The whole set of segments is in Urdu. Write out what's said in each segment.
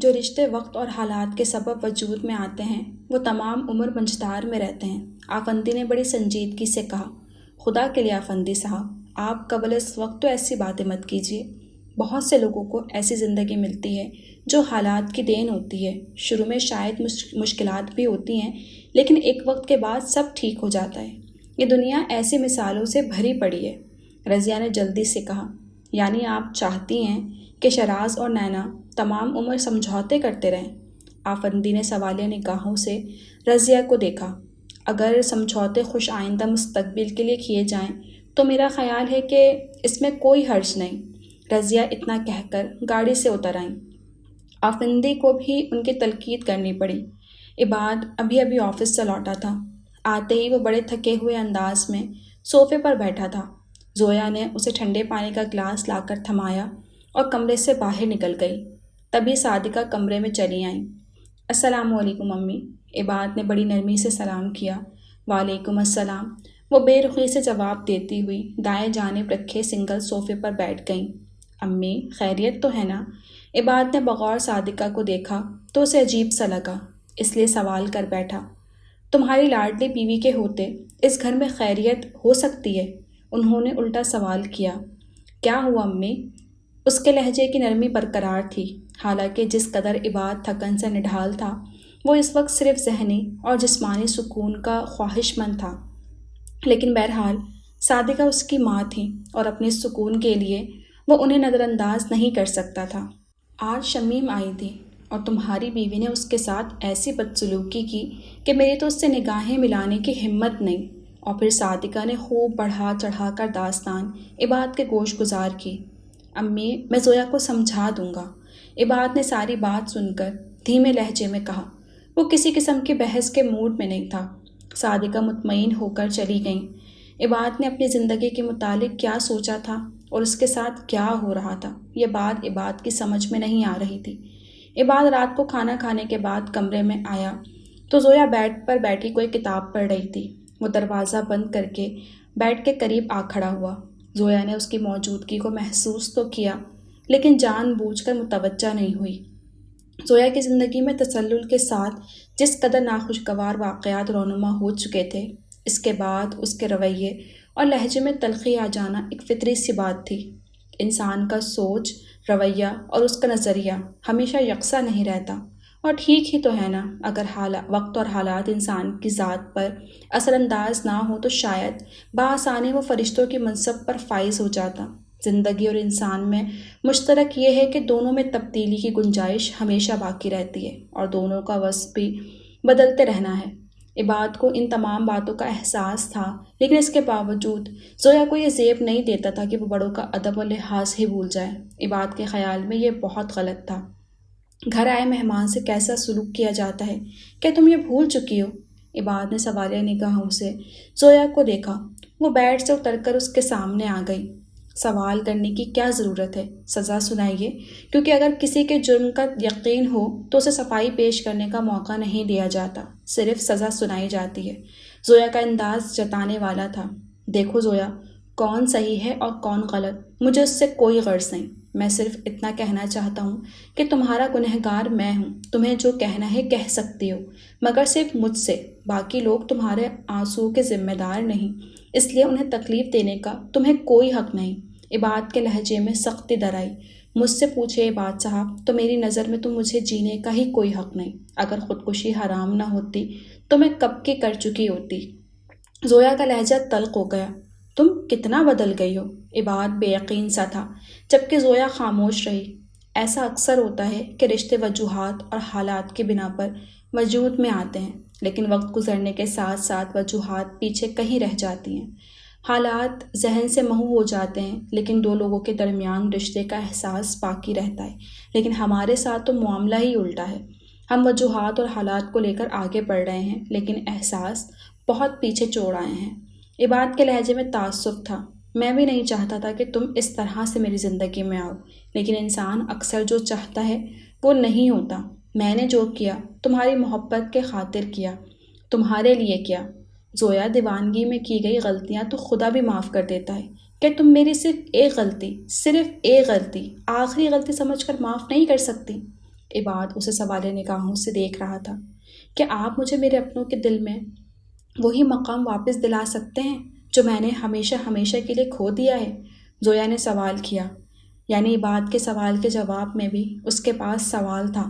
جو رشتے وقت اور حالات کے سبب وجود میں آتے ہیں وہ تمام عمر منجدار میں رہتے ہیں۔ آفندی نے بڑی سنجیدگی سے کہا، خدا کے لیے آفندی صاحب، آپ قبل اس وقت تو ایسی باتیں مت کیجیے۔ بہت سے لوگوں کو ایسی زندگی ملتی ہے جو حالات کی دین ہوتی ہے۔ شروع میں شاید مشکلات بھی ہوتی ہیں، لیکن ایک وقت کے بعد سب ٹھیک ہو جاتا ہے۔ یہ دنیا ایسی مثالوں سے بھری پڑی ہے۔ رضیہ نے جلدی سے کہا، یعنی آپ چاہتی ہیں کہ شراز اور نینا تمام عمر سمجھوتے کرتے رہیں؟ آفندی نے سوالیہ نگاہوں سے رضیہ کو دیکھا۔ اگر سمجھوتے خوش آئندہ مستقبل کے لیے کیے جائیں تو میرا خیال ہے کہ اس میں کوئی حرج نہیں۔ رضیہ اتنا کہہ کر گاڑی سے اتر آئیں۔ آفندی کو بھی ان کی تلقین کرنی پڑی۔ عباد ابھی ابھی آفس سے لوٹا تھا۔ آتے ہی وہ بڑے تھکے ہوئے انداز میں صوفے پر بیٹھا تھا۔ زویا نے اسے ٹھنڈے پانی کا گلاس لا کر تھمایا اور کمرے سے باہر نکل گئی۔ تبھی صادقہ کمرے میں چلی آئیں۔ السلام علیکم امی، عباد نے بڑی نرمی سے سلام کیا۔ وعلیکم السلام، وہ بے رخی سے جواب دیتی ہوئی دائیں جانب رکھے سنگل صوفے پر بیٹھ گئیں۔ امی خیریت تو ہے نا؟ عباد نے بغور صادقہ کو دیکھا تو اسے عجیب سا لگا، اس لیے سوال کر بیٹھا، تمہاری لاڈلی بیوی کے ہوتے اس گھر میں خیریت ہو سکتی ہے؟ انہوں نے الٹا سوال کیا۔ کیا ہوا امی؟ اس کے لہجے کی نرمی برقرار تھی، حالانکہ جس قدر عباد تھکن سے نڈھال تھا وہ اس وقت صرف ذہنی اور جسمانی سکون کا خواہش مند تھا۔ لیکن بہرحال صادقہ اس کی ماں تھی اور اپنے سکون کے لیے وہ انہیں نظر انداز نہیں کر سکتا تھا۔ آج شمیم آئی تھی اور تمہاری بیوی نے اس کے ساتھ ایسی بدسلوکی کی کہ میری تو اس سے نگاہیں ملانے کی ہمت نہیں۔ اور پھر صادقہ نے خوب بڑھا چڑھا کر داستان عباد کے گوش گزار کی۔ امی میں زویا کو سمجھا دوں گا، عباد نے ساری بات سن کر دھیمے لہجے میں کہا۔ وہ کسی قسم کی بحث کے موڈ میں نہیں تھا۔ صادقہ مطمئن ہو کر چلی گئیں۔ عباد نے اپنی زندگی کے متعلق کیا سوچا تھا اور اس کے ساتھ کیا ہو رہا تھا، یہ بات عباد کی سمجھ میں نہیں آ رہی تھی۔ عباد رات کو کھانا کھانے کے بعد کمرے میں آیا تو زویا بیڈ پر بیٹھی کوئی کتاب پڑھ رہی تھی۔ وہ دروازہ بند کر کے بیڈ کے قریب آ کھڑا ہوا۔ زویا نے اس کی موجودگی کو محسوس تو کیا لیکن جان بوجھ کر متوجہ نہیں ہوئی۔ زویا کی زندگی میں تسلسل کے ساتھ جس قدر ناخوشگوار واقعات رونما ہو چکے تھے، اس کے بعد اس کے رویے اور لہجے میں تلخی آ جانا ایک فطری سی بات تھی۔ انسان کا سوچ، رویہ اور اس کا نظریہ ہمیشہ یکساں نہیں رہتا، اور ٹھیک ہی تو ہے نا۔ اگر وقت اور حالات انسان کی ذات پر اثر انداز نہ ہو تو شاید بآسانی وہ فرشتوں کی منصب پر فائز ہو جاتا۔ زندگی اور انسان میں مشترک یہ ہے کہ دونوں میں تبدیلی کی گنجائش ہمیشہ باقی رہتی ہے اور دونوں کا وصف بھی بدلتے رہنا ہے۔ عباد کو ان تمام باتوں کا احساس تھا، لیکن اس کے باوجود زویا کو یہ زیب نہیں دیتا تھا کہ وہ بڑوں کا ادب و لحاظ ہی بھول جائے۔ عباد کے خیال میں یہ بہت غلط تھا۔ گھر آئے مہمان سے کیسا سلوک کیا جاتا ہے، کیا تم یہ بھول چکی ہو؟ عباد نے سوالیہ نگاہوں سے زویا کو دیکھا۔ وہ بیڈ سے اتر کر اس کے سامنے آ گئی۔ سوال کرنے کی کیا ضرورت ہے؟ سزا سنائیے، کیونکہ اگر کسی کے جرم کا یقین ہو تو اسے صفائی پیش کرنے کا موقع نہیں دیا جاتا، صرف سزا سنائی جاتی ہے۔ زویا کا انداز جتانے والا تھا۔ دیکھو زویا، کون صحیح ہے اور کون غلط مجھے اس سے کوئی غرض نہیں۔ میں صرف اتنا کہنا چاہتا ہوں کہ تمہارا گنہگار میں ہوں، تمہیں جو کہنا ہے کہہ سکتی ہو، مگر صرف مجھ سے۔ باقی لوگ تمہارے آنسوؤں کے ذمہ دار نہیں، اس لیے انہیں تکلیف دینے کا تمہیں کوئی حق نہیں۔ عباد کے لہجے میں سختی در آئی۔ مجھ سے پوچھے عباد صاحب تو میری نظر میں تو مجھے جینے کا ہی کوئی حق نہیں۔ اگر خودکشی حرام نہ ہوتی تو میں کب کی کر چکی ہوتی۔ زویا کا لہجہ تلخ ہو گیا۔ تم کتنا بدل گئی ہو؟ عباد بے یقین سا تھا، جبکہ زویا خاموش رہی۔ ایسا اکثر ہوتا ہے کہ رشتے وجوہات اور حالات کی بنا پر وجود میں آتے ہیں، لیکن وقت گزرنے کے ساتھ ساتھ وجوہات پیچھے کہیں رہ جاتی ہیں۔ حالات ذہن سے محو ہو جاتے ہیں، لیکن دو لوگوں کے درمیان رشتے کا احساس باقی رہتا ہے۔ لیکن ہمارے ساتھ تو معاملہ ہی الٹا ہے۔ ہم وجوہات اور حالات کو لے کر آگے بڑھ رہے ہیں، لیکن احساس بہت پیچھے چھوڑ آئے ہیں۔ عباد کے لہجے میں تعصب تھا۔ میں بھی نہیں چاہتا تھا کہ تم اس طرح سے میری زندگی میں آؤ، لیکن انسان اکثر جو چاہتا ہے وہ نہیں ہوتا۔ میں نے جو کیا تمہاری محبت کے خاطر کیا، تمہارے لیے کیا۔ زویا، دیوانگی میں کی گئی غلطیاں تو خدا بھی معاف کر دیتا ہے، کہ تم میری صرف ایک غلطی، آخری غلطی سمجھ کر معاف نہیں کر سکتی؟ عباد اسے سوالیہ نگاہوں سے دیکھ رہا تھا۔ کہ آپ مجھے میرے اپنوں کے دل میں وہی مقام واپس دلا سکتے ہیں جو میں نے ہمیشہ ہمیشہ کے لیے کھو دیا ہے؟ زویا نے سوال کیا۔ یعنی عباد کے سوال کے جواب میں بھی اس کے پاس سوال تھا۔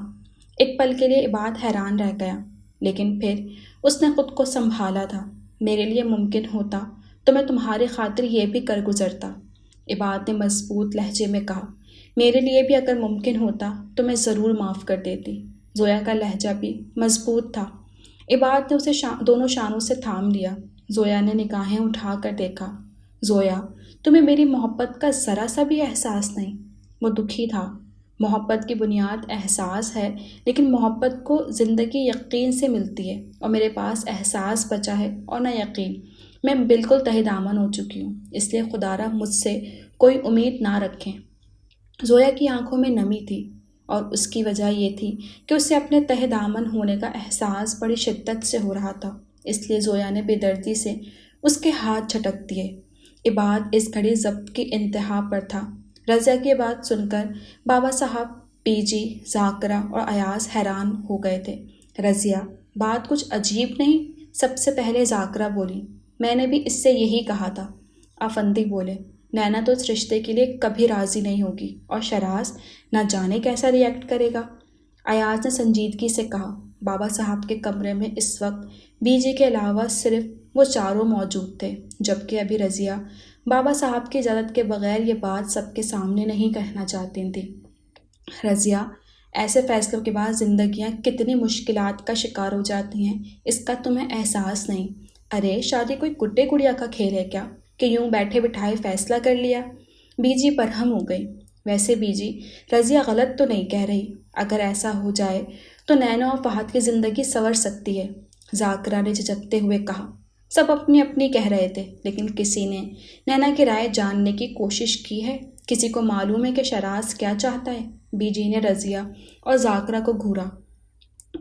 ایک پل کے لیے عباد حیران رہ گیا، لیکن پھر اس نے خود کو سنبھالا تھا۔ میرے لیے ممکن ہوتا تو میں تمہاری خاطر یہ بھی کر گزرتا، عباد نے مضبوط لہجے میں کہا۔ میرے لیے بھی اگر ممکن ہوتا تو میں ضرور معاف کر دیتی۔ زویا کا لہجہ بھی مضبوط تھا۔ عباد نے اسے دونوں شانوں سے تھام لیا۔ زویا نے نگاہیں اٹھا کر دیکھا۔ زویا، تمہیں میری محبت کا ذرا سا بھی احساس نہیں؟ وہ دکھی تھا۔ محبت کی بنیاد احساس ہے، لیکن محبت کو زندگی یقین سے ملتی ہے، اور میرے پاس احساس بچا ہے اور نہ یقین۔ میں بالکل تہی دامن ہو چکی ہوں، اس لیے خدا را مجھ سے کوئی امید نہ رکھیں۔ زویا کی آنکھوں میں نمی تھی، اور اس کی وجہ یہ تھی کہ اسے اپنے تہہ دامن ہونے کا احساس بڑی شدت سے ہو رہا تھا۔ اس لیے زویا نے بے دردی سے اس کے ہاتھ جھٹک دیے۔ عباد اس گھڑی ضبط کی انتہا پر تھا۔ رضیہ کی بات سن کر بابا صاحب، پی جی، ذاکرہ اور ایاز حیران ہو گئے تھے۔ رضیہ، بات کچھ عجیب نہیں؟ سب سے پہلے ذاکرہ بولی۔ میں نے بھی اس سے یہی کہا تھا، آفندی بولے۔ نینا تو اس رشتے کے لیے کبھی راضی نہیں ہوگی، اور شراز نہ جانے کیسا ری ایکٹ کرے گا۔ ایاز نے سنجیدگی سے کہا۔ بابا صاحب کے کمرے میں اس وقت بی جی کے علاوہ صرف وہ چاروں موجود تھے، جبکہ ابھی رضیہ بابا صاحب کی اجازت کے بغیر یہ بات سب کے سامنے نہیں کہنا چاہتی تھی۔ رضیہ، ایسے فیصلوں کے بعد زندگیاں کتنی مشکلات کا شکار ہو جاتی ہیں، اس کا تمہیں احساس نہیں؟ ارے شادی کوئی گڈے گڑیا کا کھیل ہے کیا کہ یوں بیٹھے بٹھائے فیصلہ کر لیا؟ بی جی برہم ہو گئی۔ ویسے بی جی، رضیہ غلط تو نہیں کہہ رہی۔ اگر ایسا ہو جائے تو نینا اور فہد کی زندگی سنور سکتی ہے، ذاکرہ نے جھجکتے ہوئے کہا۔ سب اپنی اپنی کہہ رہے تھے، لیکن کسی نے نینا کی رائے جاننے کی کوشش کی ہے؟ کسی کو معلوم ہے کہ شراز کیا چاہتا ہے؟ بی جی نے رضیہ اور ذاکرہ کو گھورا۔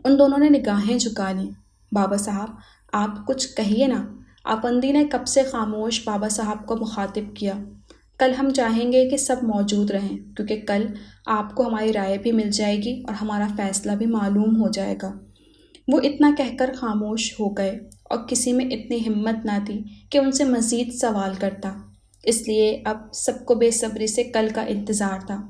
ان دونوں نے نگاہیں جھکا لیں۔ بابا صاحب، آپ کچھ کہیے نا۔ آفندی نے کب سے خاموش بابا صاحب کو مخاطب کیا۔ کل ہم چاہیں گے کہ سب موجود رہیں، کیونکہ کل آپ کو ہماری رائے بھی مل جائے گی اور ہمارا فیصلہ بھی معلوم ہو جائے گا۔ وہ اتنا کہہ کر خاموش ہو گئے، اور کسی میں اتنی ہمت نہ تھی کہ ان سے مزید سوال کرتا۔ اس لیے اب سب کو بے صبری سے کل کا انتظار تھا۔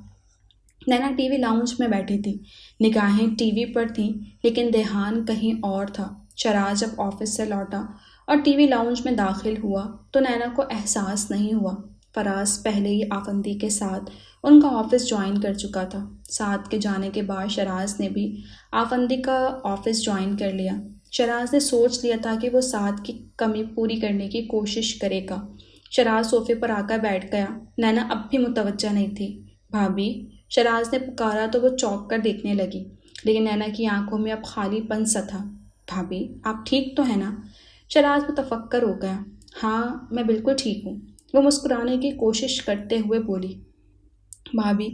نینا ٹی وی لاؤنج میں بیٹھی تھی، نگاہیں ٹی وی پر تھیں، لیکن دھیان کہیں اور تھا۔ شراز جب آفس سے لوٹا اور ٹی وی لاؤنج میں داخل ہوا تو نینا کو احساس نہیں ہوا۔ فراز پہلے ہی آفندی کے ساتھ ان کا آفس جوائن کر چکا تھا۔ ساتھ کے جانے کے بعد شراز نے بھی آفندی کا آفس جوائن کر لیا۔ شراز نے سوچ لیا تھا کہ وہ ساتھ کی کمی پوری کرنے کی کوشش کرے گا۔ شراز صوفے پر آ کر بیٹھ گیا۔ نینا اب بھی متوجہ نہیں تھی۔ بھابھی، شراز نے پکارا تو وہ چونک کر دیکھنے لگی، لیکن نینا کی آنکھوں میں اب خالی پن سا تھا۔ بھابھی، آپ ٹھیک تو ہیں نا؟ شراز متفکر ہو گیا۔ ہاں، میں بالکل ٹھیک ہوں، وہ مسکرانے کی کوشش کرتے ہوئے بولی۔ بھابھی،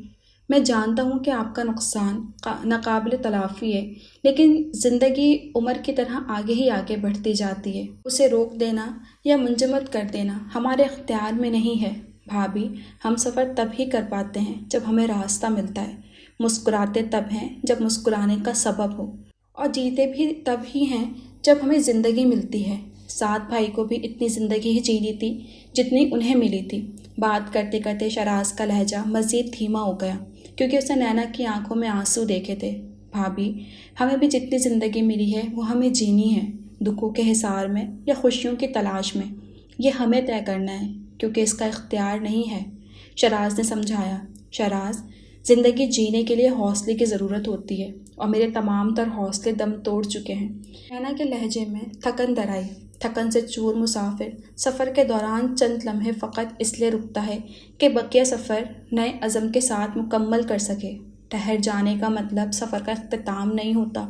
میں جانتا ہوں کہ آپ کا نقصان ناقابل تلافی ہے، لیکن زندگی عمر کی طرح آگے ہی آگے بڑھتی جاتی ہے۔ اسے روک دینا یا منجمد کر دینا ہمارے اختیار میں نہیں ہے۔ بھابھی، ہم سفر تب ہی کر پاتے ہیں جب ہمیں راستہ ملتا ہے، مسکراتے تب ہیں جب مسکرانے کا سبب ہو، اور جیتے بھی تب ہی ہیں جب ہمیں زندگی ملتی ہے۔ سات بھائی کو بھی اتنی زندگی ہی جینی تھی جتنی انہیں ملی تھی۔ بات کرتے کرتے شراز کا لہجہ مزید دھیما ہو گیا، کیونکہ اس نے نینا کی آنکھوں میں آنسو دیکھے تھے۔ بھابھی، ہمیں بھی جتنی زندگی ملی ہے وہ ہمیں جینی ہے، دکھوں کے حصار میں یا خوشیوں کی تلاش میں، یہ ہمیں طے کرنا ہے، کیونکہ اس کا اختیار نہیں ہے۔ شراز نے سمجھایا۔ شراز، زندگی جینے کے لیے حوصلے کی ضرورت ہوتی ہے، اور میرے تمام تر حوصلے دم توڑ چکے ہیں۔ نینا کے لہجے میں تھکن در آئی۔ تھکن سے چور مسافر سفر کے دوران چند لمحے فقط اس لیے رکتا ہے کہ بقیہ سفر نئے عزم کے ساتھ مکمل کر سکے۔ ٹھہر جانے کا مطلب سفر کا اختتام نہیں ہوتا۔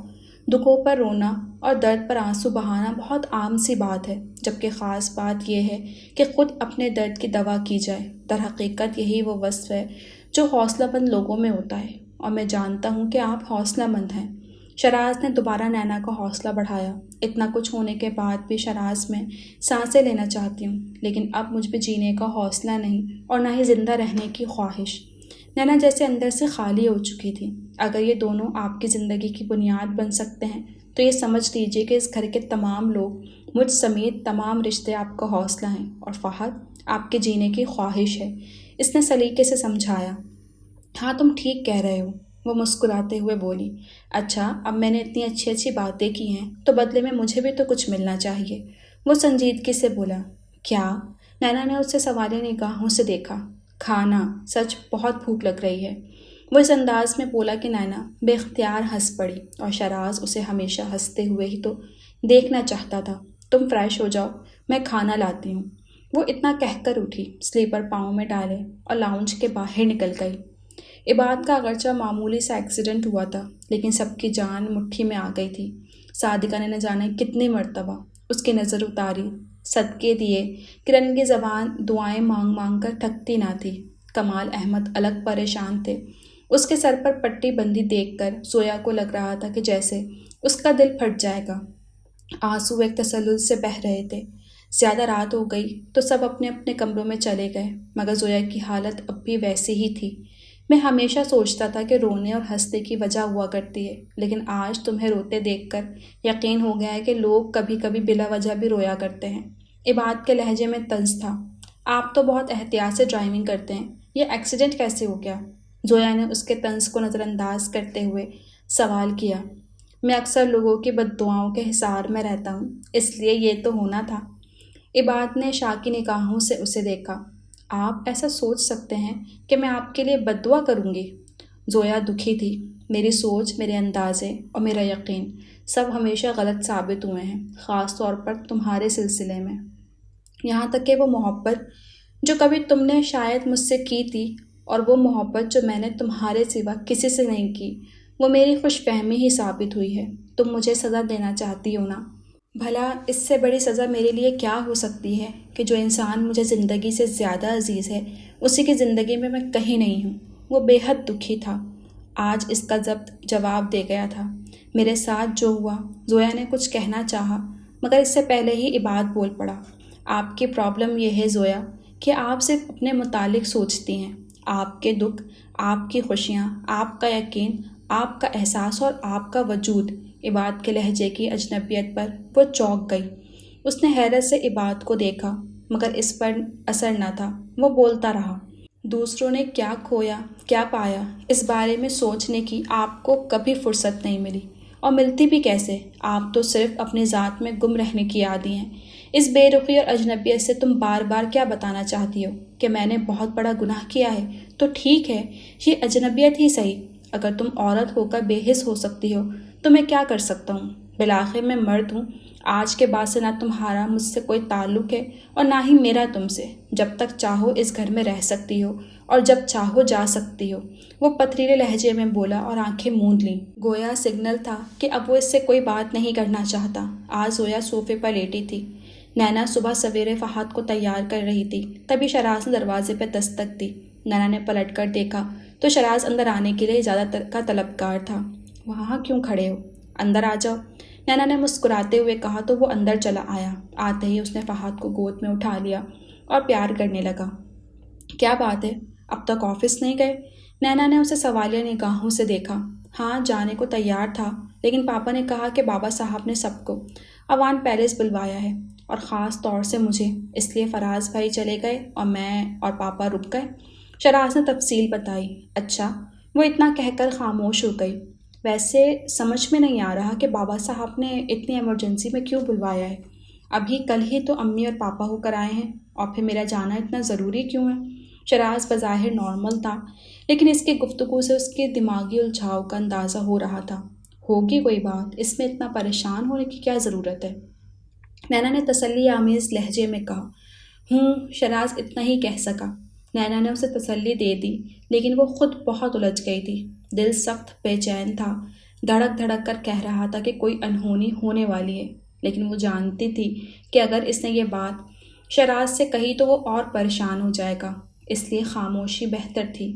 دکھوں پر رونا اور درد پر آنسو بہانا بہت عام سی بات ہے، جبکہ خاص بات یہ ہے کہ خود اپنے درد کی دوا کی جائے۔ در حقیقت یہی وہ وصف ہے جو حوصلہ مند لوگوں میں ہوتا ہے، اور میں جانتا ہوں کہ آپ حوصلہ مند ہیں۔ شراز نے دوبارہ نینا کا حوصلہ بڑھایا۔ اتنا کچھ ہونے کے بعد بھی شراز میں سانسیں لینا چاہتی ہوں، لیکن اب مجھ پہ جینے کا حوصلہ نہیں، اور نہ ہی زندہ رہنے کی خواہش۔ نینا جیسے اندر سے خالی ہو چکی تھی۔ اگر یہ دونوں آپ کی زندگی کی بنیاد بن سکتے ہیں تو یہ سمجھ لیجئے کہ اس گھر کے تمام لوگ، مجھ سمیت تمام رشتے آپ کا حوصلہ ہیں، اور فہد آپ کے جینے کی خواہش ہے۔ اس نے سلیقے سے سمجھایا۔ ہاں تم ٹھیک کہہ رہے ہو، وہ مسکراتے ہوئے بولی۔ اچھا، اب میں نے اتنی اچھی اچھی باتیں کی ہیں تو بدلے میں مجھے بھی تو کچھ ملنا چاہیے۔ وہ سنجیدگی سے بولا۔ کیا؟ نینا نے اسے سوالیہ نگاہوں سے دیکھا۔ کھانا، سچ بہت بھوک لگ رہی ہے۔ وہ اس انداز میں بولا کہ نینا بے اختیار ہنس پڑی، اور شراز اسے ہمیشہ ہنستے ہوئے ہی تو دیکھنا چاہتا تھا۔ تم فریش ہو جاؤ، میں کھانا لاتی ہوں۔ وہ اتنا کہہ کر اٹھی، سلیپر پاؤں میں ڈالے اور لاؤنج کے باہر نکل گئی۔ عباد کا اگرچہ معمولی سا ایکسیڈنٹ ہوا تھا، لیکن سب کی جان مٹھی میں آ گئی تھی۔ صادقہ نے نہ جانے کتنی مرتبہ اس کی نظر اتاری، صدقے دیے کرن کی زبان دعائیں مانگ مانگ کر تھکتی نہ تھی۔ کمال احمد الگ پریشان تھے۔ اس کے سر پر پٹی بندی دیکھ کر زویا کو لگ رہا تھا کہ جیسے اس کا دل پھٹ جائے گا۔ آنسو ایک تسلسل سے بہہ رہے تھے۔ زیادہ رات ہو گئی تو سب اپنے اپنے کمروں میں چلے گئے، مگر زویا کی حالت اب بھی ویسی ہی تھی۔ میں ہمیشہ سوچتا تھا کہ رونے اور ہنسنے کی وجہ ہوا کرتی ہے، لیکن آج تمہیں روتے دیکھ کر یقین ہو گیا ہے کہ لوگ کبھی کبھی بلا وجہ بھی رویا کرتے ہیں۔ عباد کے لہجے میں طنز تھا۔ آپ تو بہت احتیاط سے ڈرائیونگ کرتے ہیں، یہ ایکسیڈنٹ کیسے ہو گیا؟ زویا نے اس کے طنز کو نظر انداز کرتے ہوئے سوال کیا۔ میں اکثر لوگوں کی بد دعاؤں کے حصار میں رہتا ہوں، اس لیے یہ تو ہونا تھا۔ عباد نے شاکی نگاہوں سے اسے دیکھا۔ آپ ایسا سوچ سکتے ہیں کہ میں آپ کے لیے بد دعا کروں گی؟ زویا دکھی تھی۔ میری سوچ، میرے اندازے اور میرا یقین سب ہمیشہ غلط ثابت ہوئے ہیں، خاص طور پر تمہارے سلسلے میں۔ یہاں تک کہ وہ محبت جو کبھی تم نے شاید مجھ سے کی تھی، اور وہ محبت جو میں نے تمہارے سوا کسی سے نہیں کی، وہ میری خوش فہمی ہی ثابت ہوئی ہے۔ تم مجھے سزا دینا چاہتی ہو نا؟ بھلا اس سے بڑی سزا میرے لیے کیا ہو سکتی ہے کہ جو انسان مجھے زندگی سے زیادہ عزیز ہے، اسی کی زندگی میں کہیں نہیں ہوں۔ وہ بے حد دکھی تھا۔ آج اس کا ضبط جواب دے گیا تھا۔ میرے ساتھ جو ہوا، زویا نے کچھ کہنا چاہا، مگر اس سے پہلے ہی عباد بول پڑا۔ آپ کی پرابلم یہ ہے زویا کہ آپ صرف اپنے متعلق سوچتی ہیں۔ آپ کے دکھ، آپ کی خوشیاں، آپ کا یقین، آپ کا احساس اور آپ کا وجود۔ عباد کے لہجے کی اجنبیت پر وہ چونک گئی۔ اس نے حیرت سے عباد کو دیکھا، مگر اس پر اثر نہ تھا۔ وہ بولتا رہا۔ دوسروں نے کیا کھویا، کیا پایا، اس بارے میں سوچنے کی آپ کو کبھی فرصت نہیں ملی، اور ملتی بھی کیسے؟ آپ تو صرف اپنی ذات میں گم رہنے کی عادی ہیں۔ اس بے رخی اور اجنبیت سے تم بار بار کیا بتانا چاہتی ہو؟ کہ میں نے بہت بڑا گناہ کیا ہے؟ تو ٹھیک ہے، یہ اجنبیت ہی صحیح۔ اگر تم عورت ہو کر بے حس ہو سکتی ہو تو میں کیا کر سکتا ہوں؟ بالآخر میں مرد ہوں۔ آج کے بعد سے نہ تمہارا مجھ سے کوئی تعلق ہے اور نہ ہی میرا تم سے۔ جب تک چاہو اس گھر میں رہ سکتی ہو، اور جب چاہو جا سکتی ہو۔ وہ پتھریلے لہجے میں بولا اور آنکھیں موند لیں، گویا سگنل تھا کہ اب وہ اس سے کوئی بات نہیں کرنا چاہتا۔ آج زویا صوفے پر لیٹی تھی۔ نینا صبح سویرے فہد کو تیار کر رہی تھی، تبھی شراز نے دروازے پہ دستک دی۔ نینا نے پلٹ کر دیکھا تو شراز اندر آنے کے لیے اجازت کا طلبگار تھا۔ وہاں کیوں کھڑے ہو؟ اندر آ جاؤ، نینا نے مسکراتے ہوئے کہا تو وہ اندر چلا آیا۔ آتے ہی اس نے فہد کو گود میں اٹھا لیا اور پیار کرنے لگا۔ کیا بات ہے، اب تک آفس نہیں گئے؟ نینا نے اسے سوالیہ نگاہوں سے دیکھا۔ ہاں، جانے کو تیار تھا، لیکن پاپا نے کہا کہ بابا صاحب نے سب کو اوان پیلس بلوایا ہے، اور خاص طور سے مجھے، اس لیے فراز بھائی چلے گئے اور میں اور پاپا رک گئے۔ شراز نے تفصیل بتائی۔ اچھا، وہ اتنا کہہ کر خاموش ہو گئی۔ ویسے سمجھ میں نہیں آ رہا کہ بابا صاحب نے اتنی ایمرجنسی میں کیوں بلوایا ہے۔ ابھی کل ہی تو امی اور پاپا ہو کر آئے ہیں، اور پھر میرا جانا اتنا ضروری کیوں ہے؟ شراز بظاہر نارمل تھا، لیکن اس کی گفتگو سے اس کے دماغی الجھاؤ کا اندازہ ہو رہا تھا۔ ہوگی کوئی بات، اس میں اتنا پریشان ہونے کی کیا ضرورت ہے؟ نینا نے تسلی آمیز لہجے میں کہا۔ شراز اتنا ہی کہہ سکا۔ نینا نے اسے تسلی دے دی، لیکن وہ خود بہت الجھ گئی تھی۔ دل سخت بے چین تھا، دھڑک دھڑک کر کہہ رہا تھا کہ کوئی انہونی ہونے والی ہے، لیکن وہ جانتی تھی کہ اگر اس نے یہ بات شراز سے کہی تو وہ اور پریشان ہو جائے گا، اس لیے خاموشی بہتر تھی۔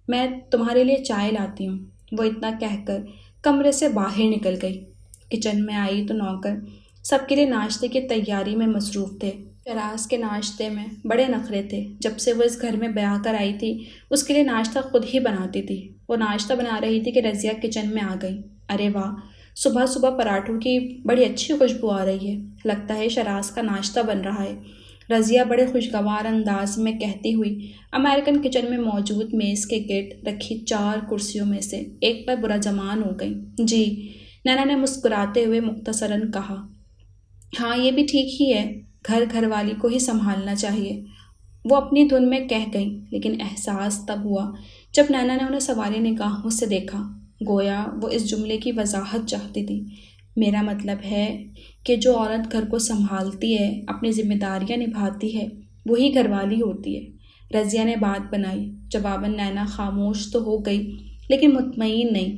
میں تمہارے لیے چائے لاتی ہوں، وہ اتنا کہہ کر کمرے سے باہر نکل گئی۔ کچن میں آئی تو نوکر سب کے لیے ناشتے کی تیاری میں مصروف تھے۔ شراز کے ناشتے میں بڑے نخرے تھے۔ جب سے وہ اس گھر میں بیاہ کر آئی تھی اس کے لیے ناشتہ خود ہی بناتی تھی۔ وہ ناشتہ بنا رہی تھی کہ رضیہ کچن میں آ گئی۔ ارے واہ، صبح صبح پراٹھوں کی بڑی اچھی خوشبو آ رہی ہے، لگتا ہے شراز کا ناشتہ بن رہا ہے، رضیہ بڑے خوشگوار انداز میں کہتی ہوئی امریکن کچن میں موجود میز کے گرد رکھی 4 کرسیوں میں سے ایک پر برا جمان ہو گئی۔ جی، نینا نے مسکراتے ہوئے مختصراً کہا۔ ہاں، یہ بھی ٹھیک ہی ہے، گھر والی کو ہی سنبھالنا چاہیے، وہ اپنی دھن میں کہہ گئی، لیکن احساس تب ہوا جب نینا نے انہیں سوالی نگاہوں سے دیکھا، گویا وہ اس جملے کی وضاحت چاہتی تھی۔ میرا مطلب ہے کہ جو عورت گھر کو سنبھالتی ہے، اپنی ذمہ داریاں نبھاتی ہے، وہی گھر والی ہوتی ہے، رضیہ نے بات بنائی۔ جواباً نینا خاموش تو ہو گئی لیکن مطمئن نہیں۔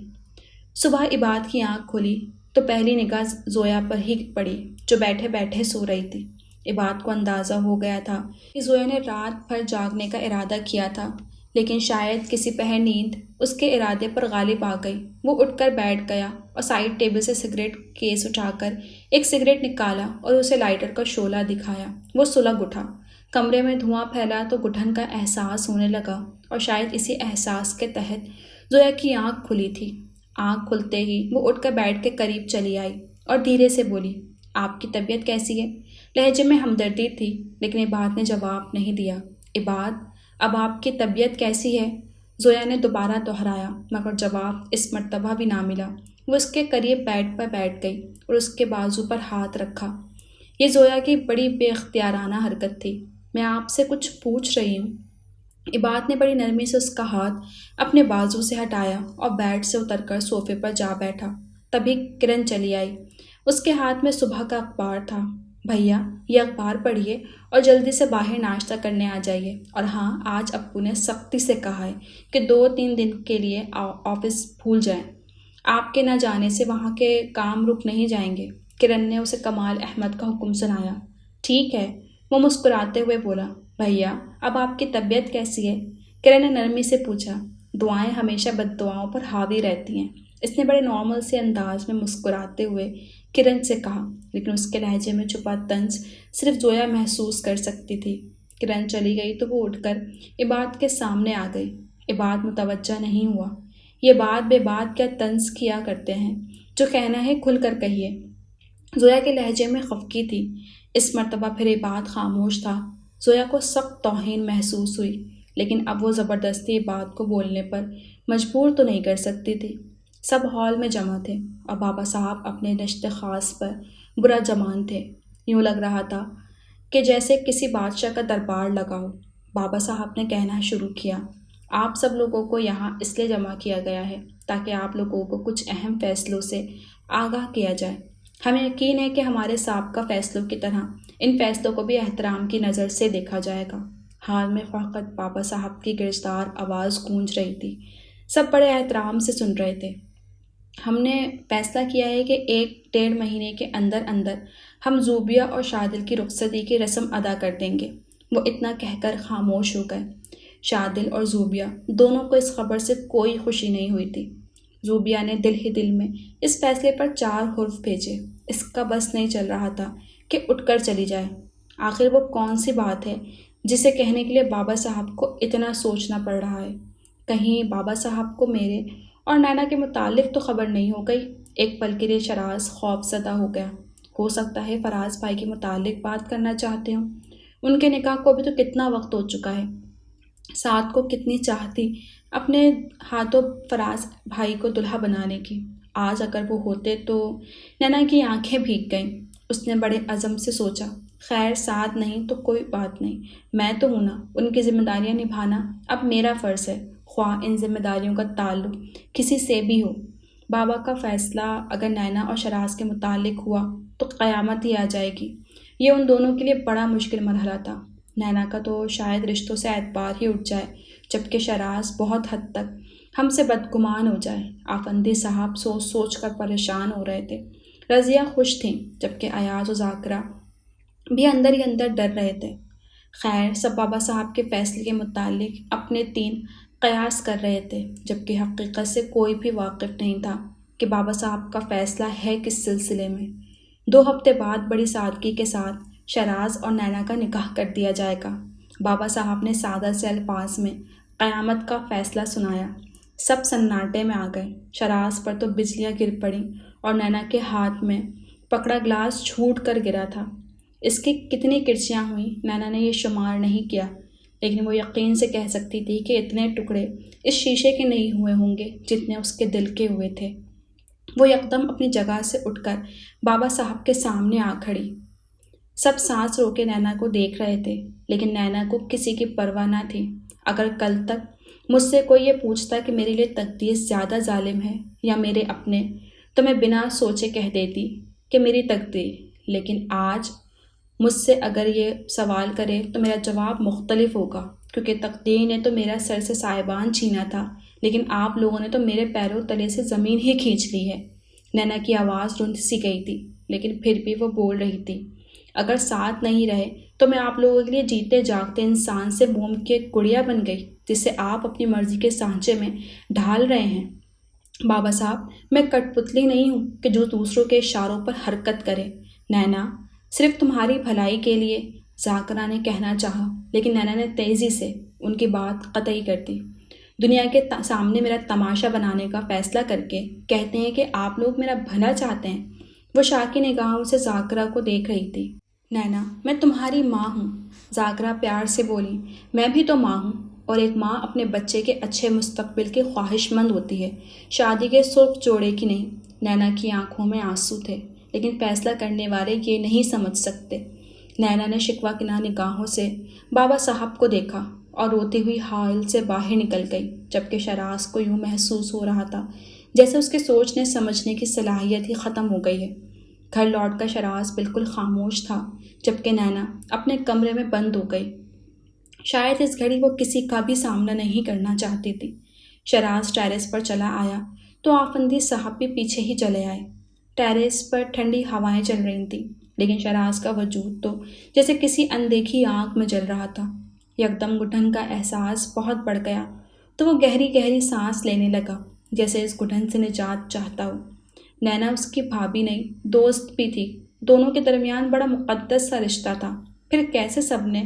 صبح عباد کی آنکھ کھلی تو پہلی نگاہ زویا پر ہی پڑی جو بیٹھے بیٹھے سو رہی تھی۔ عباد کو اندازہ ہو گیا تھا کہ زویا نے رات بھر جاگنے کا ارادہ کیا تھا، لیکن شاید کسی پہر نیند اس کے ارادے پر غالب آ گئی۔ وہ اٹھ کر بیٹھ گیا اور سائیڈ ٹیبل سے سگریٹ کیس اٹھا کر ایک سگریٹ نکالا اور اسے لائٹر کا شعلہ دکھایا۔ وہ سلگ اٹھا، کمرے میں دھواں پھیلا تو گھٹن کا احساس ہونے لگا، اور شاید اسی احساس کے تحت زویا کی آنکھ کھلی تھی۔ آنکھ کھلتے ہی وہ اٹھ کر بیڈ کے قریب چلی آئی اور دھیرے سے بولی، آپ کی طبیعت کیسی ہے؟ لہجے میں ہمدردی تھی، لیکن عباد نے جواب نہیں دیا۔ عباد، اب آپ کی طبیعت کیسی ہے؟ زویا نے دوبارہ دہرایا، مگر جواب اس مرتبہ بھی نہ ملا۔ وہ اس کے قریب بیڈ پر بیٹھ گئی اور اس کے بازو پر ہاتھ رکھا۔ یہ زویا کی بڑی بے اختیارانہ حرکت تھی۔ میں آپ سے کچھ پوچھ رہی ہوں۔ عباد نے بڑی نرمی سے اس کا ہاتھ اپنے بازو سے ہٹایا اور بیڈ سے اتر کر صوفے پر جا بیٹھا۔ تبھی کرن چلی آئی۔ اس کے ہاتھ میں صبح کا اخبار تھا۔ بھیا، یہ اخبار پڑھیے اور جلدی سے باہر ناشتہ کرنے آ جائیے، اور ہاں، آج ابو نے سختی سے کہا ہے کہ 2-3 دن کے لیے آفس بھول جائیں، آپ کے نہ جانے سے وہاں کے کام رک نہیں جائیں گے۔ کرن نے اسے کمال احمد کا حکم سنایا۔ ٹھیک ہے، وہ مسکراتے ہوئے بولا۔ بھیا، اب آپ کی طبیعت کیسی ہے؟ کرن نے نرمی سے پوچھا۔ دعائیں ہمیشہ بد دعاؤں پر حاوی رہتی ہیں، اس نے بڑے نارمل سے انداز میں مسکراتے ہوئے کرن سے کہا، لیکن اس کے لہجے میں چھپا طنز صرف زویا محسوس کر سکتی تھی۔ کرن چلی گئی تو وہ اٹھ کر عباد کے سامنے آ گئی۔ عباد متوجہ نہیں ہوا۔ یہ بات بے بات کیا طنز کیا کرتے ہیں، جو کہنا ہے کھل کر کہیے۔ زویا کے لہجے میں خفگی تھی۔ اس مرتبہ پھر عباد خاموش تھا۔ زویا کو سخت توہین محسوس ہوئی، لیکن اب وہ زبردستی عباد کو بولنے پر مجبور تو نہیں کر سکتی تھی۔ سب ہال میں جمع تھے اور بابا صاحب اپنے رشتے خاص پر برا جمان تھے۔ یوں لگ رہا تھا کہ جیسے کسی بادشاہ کا دربار لگا ہو۔ بابا صاحب نے کہنا شروع کیا، آپ سب لوگوں کو یہاں اس لیے جمع کیا گیا ہے تاکہ آپ لوگوں کو کچھ اہم فیصلوں سے آگاہ کیا جائے۔ ہمیں یقین ہے کہ ہمارے سابقہ فیصلوں کی طرح ان فیصلوں کو بھی احترام کی نظر سے دیکھا جائے گا۔ حال میں فقط بابا صاحب کی گرجدار آواز گونج رہی تھی۔ سب بڑے احترام سے سن رہے تھے۔ ہم نے فیصلہ کیا ہے کہ 1-1.5 مہینے کے اندر اندر ہم زوبیہ اور شادل کی رخصتی کی رسم ادا کر دیں گے۔ وہ اتنا کہہ کر خاموش ہو گئے۔ شادل اور زوبیہ دونوں کو اس خبر سے کوئی خوشی نہیں ہوئی تھی۔ زوبیہ نے دل ہی دل میں اس فیصلے پر 4 حرف بھیجے۔ اس کا بس نہیں چل رہا تھا کہ اٹھ کر چلی جائے۔ آخر وہ کون سی بات ہے جسے کہنے کے لیے بابا صاحب کو اتنا سوچنا پڑ رہا ہے؟ کہیں بابا صاحب کو میرے اور نینا کے متعلق تو خبر نہیں ہو گئی؟ ایک پل کے لیے شراز خوف زدہ ہو گیا۔ ہو سکتا ہے فراز بھائی کے متعلق بات کرنا چاہتے ہوں۔ ان کے نکاح کو بھی تو کتنا وقت ہو چکا ہے۔ سعد کو کتنی چاہتی اپنے ہاتھوں فراز بھائی کو دلہا بنانے کی۔ آج اگر وہ ہوتے تو… نینا کی آنکھیں بھیگ گئیں۔ اس نے بڑے عزم سے سوچا، خیر سعد نہیں تو کوئی بات نہیں، میں تو ہوں نا، ان کی ذمہ داریاں نبھانا اب میرا فرض ہے، خواہ ان ذمہ داریوں کا تعلق کسی سے بھی ہو۔ بابا کا فیصلہ اگر نینا اور شراز کے متعلق ہوا تو قیامت ہی آ جائے گی۔ یہ ان دونوں کے لیے بڑا مشکل مرحلہ تھا۔ نینا کا تو شاید رشتوں سے اعتبار ہی اٹھ جائے، جبکہ شراز بہت حد تک ہم سے بدگمان ہو جائے۔ آفندی صاحب سوچ سوچ کر پریشان ہو رہے تھے۔ رضیہ خوش تھیں، جبکہ ایاز و ذاکرہ بھی اندر ہی اندر ڈر رہے تھے۔ خیر، سب بابا صاحب کے فیصلے کے متعلق اپنے 3 قیاس کر رہے تھے، جبکہ حقیقت سے کوئی بھی واقف نہیں تھا کہ بابا صاحب کا فیصلہ ہے کس سلسلے میں۔ 2 ہفتے بعد بڑی سادگی کے ساتھ شہراز اور نینا کا نکاح کر دیا جائے گا۔ بابا صاحب نے سادہ سے الفاظ میں قیامت کا فیصلہ سنایا۔ سب سناٹے میں آ گئے۔ شہراز پر تو بجلیاں گر پڑیں اور نینا کے ہاتھ میں پکڑا گلاس چھوٹ کر گرا تھا۔ اس کی کتنی کرچیاں ہوئیں نینا نے یہ شمار نہیں کیا، لیکن وہ یقین سے کہہ سکتی تھی کہ اتنے ٹکڑے اس شیشے کے نہیں ہوئے ہوں گے جتنے اس کے دل کے ہوئے تھے۔ وہ یکدم اپنی جگہ سے اٹھ کر بابا صاحب کے سامنے آ کھڑی۔ سب سانس روکے نینا کو دیکھ رہے تھے، لیکن نینا کو کسی کی پرواہ نہ تھی۔ اگر کل تک مجھ سے کوئی یہ پوچھتا کہ میرے لیے تقدیر زیادہ ظالم ہے یا میرے اپنے، تو میں بنا سوچے کہہ دیتی کہ میری تقدیر، لیکن آج مجھ سے اگر یہ سوال کرے تو میرا جواب مختلف ہوگا، کیونکہ تقدیر نے تو میرا سر سے سائبان چھینا تھا، لیکن آپ لوگوں نے تو میرے پیروں تلے سے زمین ہی کھینچ لی ہے۔ نینا کی آواز رند سی گئی تھی، لیکن پھر بھی وہ بول رہی تھی۔ اگر ساتھ نہیں رہے تو میں آپ لوگوں کے لیے جیتے جاگتے انسان سے موم کی ایک گڑیا بن گئی جسے آپ اپنی مرضی کے سانچے میں ڈھال رہے ہیں۔ بابا صاحب، میں کٹ پتلی نہیں ہوں کہ جو دوسروں کے اشاروں پر حرکت کرے۔ نینا، صرف تمہاری بھلائی کے لیے، ذاکرہ نے کہنا چاہا، لیکن نینا نے تیزی سے ان کی بات قطعی کر دی۔ دنیا کے سامنے میرا تماشا بنانے کا فیصلہ کر کے کہتے ہیں کہ آپ لوگ میرا بھلا چاہتے ہیں۔ وہ شاکی نگاہوں سے ذاکرہ کو دیکھ رہی تھی۔ نینا، میں تمہاری ماں ہوں، ذاکرہ پیار سے بولی۔ میں بھی تو ماں ہوں، اور ایک ماں اپنے بچے کے اچھے مستقبل کی خواہش مند ہوتی ہے، شادی کے سرخ جوڑے کی نہیں۔ نینا کی آنکھوں میں آنسو تھے، لیکن فیصلہ کرنے والے یہ نہیں سمجھ سکتے۔ نینا نے شکوہ کناں نگاہوں سے بابا صاحب کو دیکھا اور روتی ہوئی حائل سے باہر نکل گئی، جبکہ شہراز کو یوں محسوس ہو رہا تھا جیسے اس کے سوچنے سمجھنے کی صلاحیت ہی ختم ہو گئی ہے۔ گھر لوٹ کر شہراز بالکل خاموش تھا، جبکہ نینا اپنے کمرے میں بند ہو گئی۔ شاید اس گھڑی وہ کسی کا بھی سامنا نہیں کرنا چاہتی تھی۔ شہراز ٹیرس پر چلا آیا تو آفندی صاحب بھی پیچھے ہی چلے آئے۔ ٹیرس پر ٹھنڈی ہوائیں چل رہی تھیں، لیکن شہراز کا وجود تو جیسے کسی اندیکھی آنکھ میں جل رہا تھا۔ یکدم گھٹن کا احساس بہت بڑھ گیا تو وہ گہری گہری سانس لینے لگا، جیسے اس گھٹن سے نجات چاہتا ہو۔ نینا اس کی بھابھی نہیں، دوست بھی تھی۔ دونوں کے درمیان بڑا مقدس سا رشتہ تھا، پھر کیسے سب نے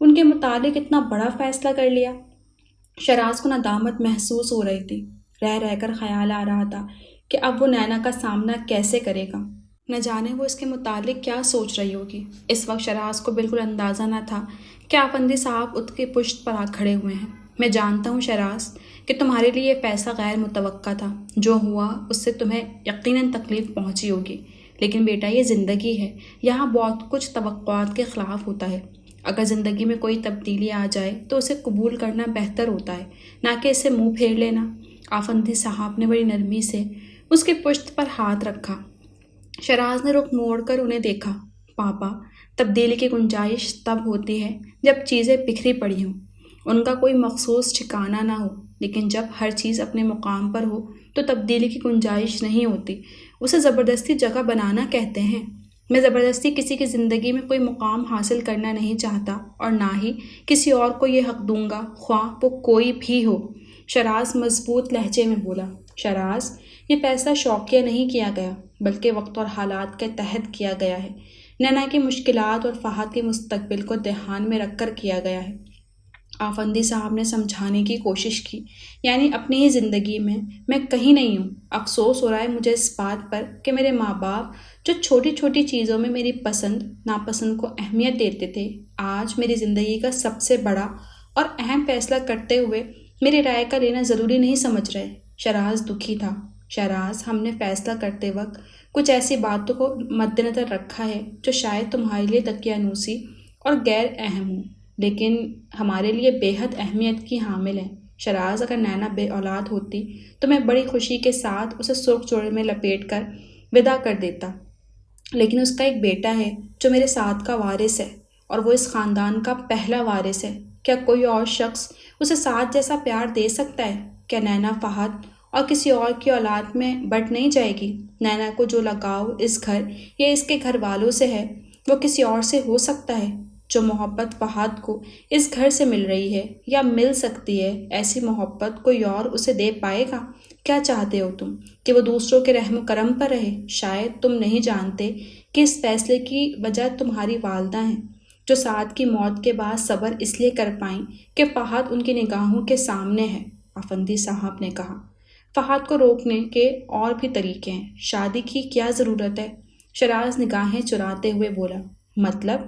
ان کے متعلق اتنا بڑا فیصلہ کر لیا؟ شہراز کو ندامت محسوس ہو رہی تھی۔ رہ رہ کر خیال آ رہا تھا کہ اب وہ نینا کا سامنا کیسے کرے گا، نہ جانے وہ اس کے متعلق کیا سوچ رہی ہوگی۔ اس وقت شہراز کو بالکل اندازہ نہ تھا کہ آفندی صاحب اس کی پشت پر آ کھڑے ہوئے ہیں۔ میں جانتا ہوں شہراز کہ تمہارے لیے یہ فیصلہ غیر متوقع تھا، جو ہوا اس سے تمہیں یقیناً تکلیف پہنچی ہوگی، لیکن بیٹا یہ زندگی ہے، یہاں بہت کچھ توقعات کے خلاف ہوتا ہے۔ اگر زندگی میں کوئی تبدیلی آ جائے تو اسے قبول کرنا بہتر ہوتا ہے، نہ کہ اسے منہ پھیر لینا۔ آفندی صاحب نے بڑی نرمی سے اس کی پشت پر ہاتھ رکھا۔ شہراز نے رخ موڑ کر انہیں دیکھا۔ پاپا، تبدیلی کی گنجائش تب ہوتی ہے جب چیزیں بکھری پڑی ہوں، ان کا کوئی مخصوص ٹھکانہ نہ ہو، لیکن جب ہر چیز اپنے مقام پر ہو تو تبدیلی کی گنجائش نہیں ہوتی، اسے زبردستی جگہ بنانا کہتے ہیں۔ میں زبردستی کسی کی زندگی میں کوئی مقام حاصل کرنا نہیں چاہتا، اور نہ ہی کسی اور کو یہ حق دوں گا، خواہ وہ کوئی بھی ہو۔ شہراز مضبوط لہجے میں بولا۔ شہراز، یہ فیصلہ شوقیہ نہیں کیا گیا، بلکہ وقت اور حالات کے تحت کیا گیا ہے۔ نینا کی مشکلات اور فہد کے مستقبل کو دھیان میں رکھ کر کیا گیا ہے۔ آفندی صاحب نے سمجھانے کی کوشش کی، یعنی اپنی ہی زندگی میں کہیں نہیں ہوں۔ افسوس ہو رہا ہے مجھے اس بات پر کہ میرے ماں باپ جو چھوٹی چھوٹی چیزوں میں میری پسند ناپسند کو اہمیت دیتے تھے، آج میری زندگی کا سب سے بڑا اور اہم فیصلہ کرتے ہوئے میری رائے کا لینا ضروری نہیں سمجھ رہے۔ شہراز دکھی تھا۔ شہراز، ہم نے فیصلہ کرتے وقت کچھ ایسی باتوں کو مد نظر رکھا ہے جو شاید تمہارے لیے دقیانوسی اور غیر اہم ہوں، لیکن ہمارے لیے بے حد اہمیت کی حامل ہیں۔ شہراز، اگر نینا بے اولاد ہوتی تو میں بڑی خوشی کے ساتھ اسے سرخ جوڑے میں لپیٹ کر ودا کر دیتا، لیکن اس کا ایک بیٹا ہے جو میرے ساتھ کا وارث ہے، اور وہ اس خاندان کا پہلا وارث ہے۔ کیا کوئی اور شخص اسے ساتھ جیسا پیار دے سکتا ہے؟ کیا نینا فہد اور کسی اور کی اولاد میں بٹ نہیں جائے گی؟ نینا کو جو لگاؤ اس گھر یا اس کے گھر والوں سے ہے وہ کسی اور سے ہو سکتا ہے؟ جو محبت فہد کو اس گھر سے مل رہی ہے یا مل سکتی ہے، ایسی محبت کوئی اور اسے دے پائے گا؟ کیا چاہتے ہو تم کہ وہ دوسروں کے رحم و کرم پر رہے؟ شاید تم نہیں جانتے کہ اس فیصلے کی وجہ تمہاری والدہ ہیں، جو سعد کی موت کے بعد صبر اس لیے کر پائیں کہ فہد ان کی نگاہوں کے سامنے ہے۔ افندی صاحب نے کہا، فہد کو روکنے کے اور بھی طریقے ہیں، شادی کی کیا ضرورت ہے؟ شراز نگاہیں چراتے ہوئے بولا۔ مطلب؟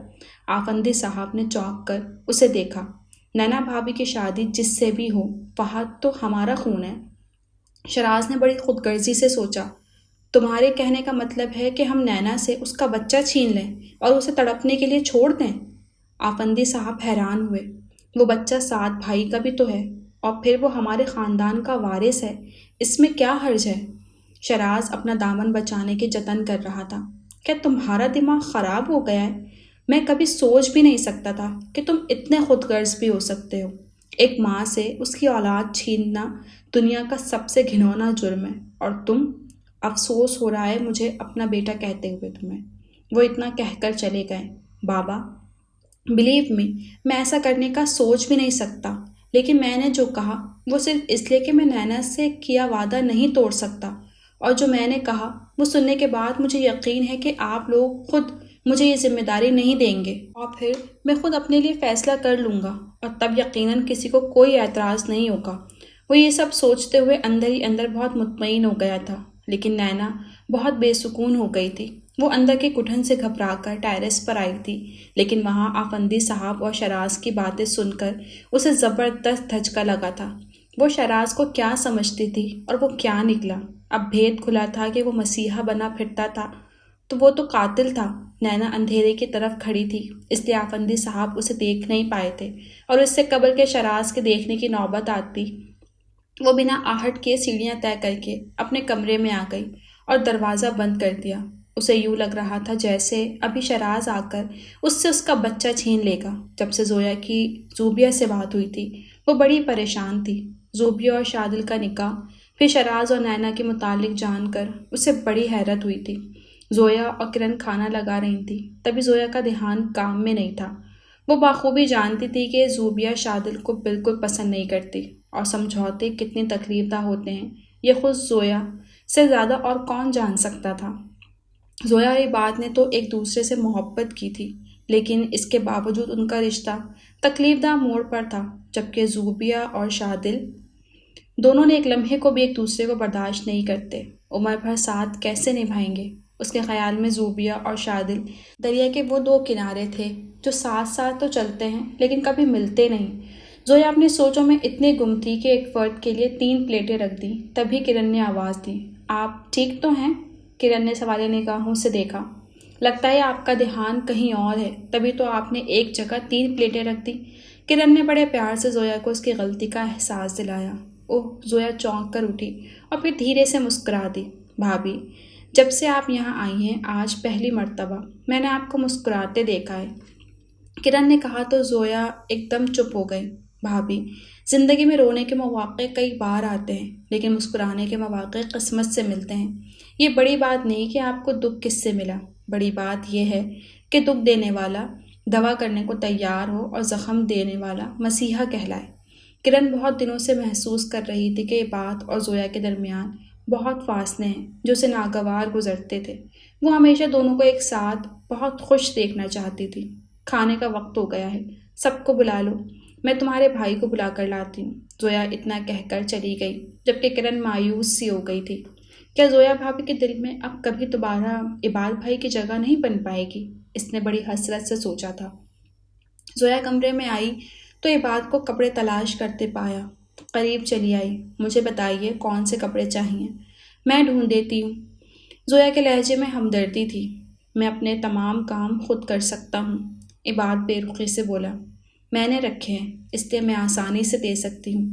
آفندی صاحب نے چونک کر اسے دیکھا۔ نینا بھابھی کی شادی جس سے بھی ہو، فہد تو ہمارا خون ہے۔ شراز نے بڑی خود غرضی سے سوچا، تمہارے کہنے کا مطلب ہے کہ ہم نینا سے اس کا بچہ چھین لیں اور اسے تڑپنے کے لیے چھوڑ دیں؟ آفندی صاحب حیران ہوئے۔ وہ بچہ سعد بھائی کا بھی تو ہے، اور پھر وہ ہمارے خاندان کا وارث ہے، اس میں کیا حرج ہے؟ شراز اپنا دامن بچانے کے جتن کر رہا تھا۔ کیا تمہارا دماغ خراب ہو گیا ہے؟ میں کبھی سوچ بھی نہیں سکتا تھا کہ تم اتنے خود غرض بھی ہو سکتے ہو۔ ایک ماں سے اس کی اولاد چھیننا دنیا کا سب سے گھنونا جرم ہے، اور تم، افسوس ہو رہا ہے مجھے اپنا بیٹا کہتے ہوئے تمہیں۔ وہ اتنا کہہ کر چلے گئے۔ بابا، بلیو می، میں ایسا کرنے کا سوچ بھی نہیں سکتا، لیکن میں نے جو کہا وہ صرف اس لیے کہ میں نینا سے کیا وعدہ نہیں توڑ سکتا، اور جو میں نے کہا وہ سننے کے بعد مجھے یقین ہے کہ آپ لوگ خود مجھے یہ ذمہ داری نہیں دیں گے، اور پھر میں خود اپنے لیے فیصلہ کر لوں گا، اور تب یقیناً کسی کو کوئی اعتراض نہیں ہوگا۔ وہ یہ سب سوچتے ہوئے اندر ہی اندر بہت مطمئن ہو گیا تھا، لیکن نینا بہت بے سکون ہو گئی تھی۔ وہ اندر کے گھٹن سے گھبرا کر ٹیرس پر آئی تھی، لیکن وہاں آفندی صاحب اور شراز کی باتیں سن کر اسے زبردست دھچکا لگا تھا۔ وہ شراز کو کیا سمجھتی تھی اور وہ کیا نکلا؟ اب بھید کھلا تھا کہ وہ مسیحا بنا پھرتا تھا تو وہ تو قاتل تھا۔ نینا اندھیرے کی طرف کھڑی تھی، اس لیے آفندی صاحب اسے دیکھ نہیں پائے تھے، اور اس سے قبل کے شراز کے دیکھنے کی نوبت آتی وہ بنا آہٹ کے سیڑھیاں طے کر کے اپنے کمرے میں آ گئی اور دروازہ بند کر دیا۔ اسے یوں لگ رہا تھا جیسے ابھی شراز آ کر اس سے اس کا بچہ چھین لے گا۔ جب سے زویا کی زوبیہ سے بات ہوئی تھی وہ بڑی پریشان تھی۔ زوبیہ اور شادل کا نکاح، پھر شراز اور نینا کے متعلق جان کر اسے بڑی حیرت ہوئی تھی۔ زویا اور کرن کھانا لگا رہی تھی، تبھی زویا کا دھیان کام میں نہیں تھا۔ وہ بخوبی جانتی تھی کہ زوبیہ شادل کو بالکل پسند نہیں کرتی، اور سمجھوتے کتنی تکلیف دہ ہوتے ہیں یہ خود زویا سے زیادہ اور کون جان سکتا تھا۔ زویا اور عباد نے تو ایک دوسرے سے محبت کی تھی، لیکن اس کے باوجود ان کا رشتہ تکلیف دہ موڑ پر تھا، جبکہ زوبیہ اور شادل دونوں نے ایک لمحے کو بھی ایک دوسرے کو برداشت نہیں کرتے۔ عمر بھر ساتھ کیسے نبھائیں گے؟ اس کے خیال میں زوبیہ اور شادل دریا کے وہ دو کنارے تھے جو ساتھ ساتھ تو چلتے ہیں لیکن کبھی ملتے نہیں۔ زویا اپنی سوچوں میں اتنی گم تھی کہ ایک فرد کے لیے 3 پلیٹیں رکھ دیں۔ تبھی کرن نے آواز دی، آپ ٹھیک تو ہیں؟ کرن نے سوالیہ نگاہوں سے دیکھا۔ لگتا ہے آپ کا دھیان کہیں اور ہے، تبھی تو آپ نے ایک جگہ 3 پلیٹیں رکھ دی۔ کرن نے بڑے پیار سے زویا کو اس کی غلطی کا احساس دلایا۔ اوہ! زویا چونک کر اٹھی اور پھر دھیرے سے مسکرا دی۔ بھابھی، جب سے آپ یہاں آئی ہیں آج پہلی مرتبہ میں نے آپ کو مسکراتے دیکھا ہے، کرن نے کہا تو زویا ایک دم چپ ہو گئی۔ بھابھی، زندگی میں رونے کے مواقع کئی بار آتے ہیں، لیکن مسکرانے کے مواقع قسمت سے ملتے ہیں۔ یہ بڑی بات نہیں کہ آپ کو دکھ کس سے ملا، بڑی بات یہ ہے کہ دکھ دینے والا دوا کرنے کو تیار ہو اور زخم دینے والا مسیحا کہلائے۔ کرن بہت دنوں سے محسوس کر رہی تھی کہ عباد اور زویا کے درمیان بہت فاصلے ہیں جو اسے ناگوار گزرتے تھے۔ وہ ہمیشہ دونوں کو ایک ساتھ بہت خوش دیکھنا چاہتی تھی۔ کھانے کا وقت ہو گیا ہے، سب کو بلا لو، میں تمہارے بھائی کو بلا کر لاتی ہوں۔ زویا اتنا کہہ کر چلی گئی، جبکہ کرن مایوس سی ہو گئی تھی۔ کیا زویا بھابھی کے دل میں اب کبھی دوبارہ عباد بھائی کی جگہ نہیں بن پائے گی؟ اس نے بڑی حسرت سے سوچا تھا۔ زویا کمرے میں آئی تو عباد کو کپڑے تلاش کرتے پایا۔ قریب چلی آئی، مجھے بتائیے کون سے کپڑے چاہئیں، میں ڈھونڈ دیتی ہوں۔ زویا کے لہجے میں ہمدردی تھی۔ میں اپنے تمام کام خود کر سکتا ہوں، عباد بے رخی سے بولا۔ میں نے رکھے ہیں، اس لیے میں آسانی سے دے سکتی ہوں،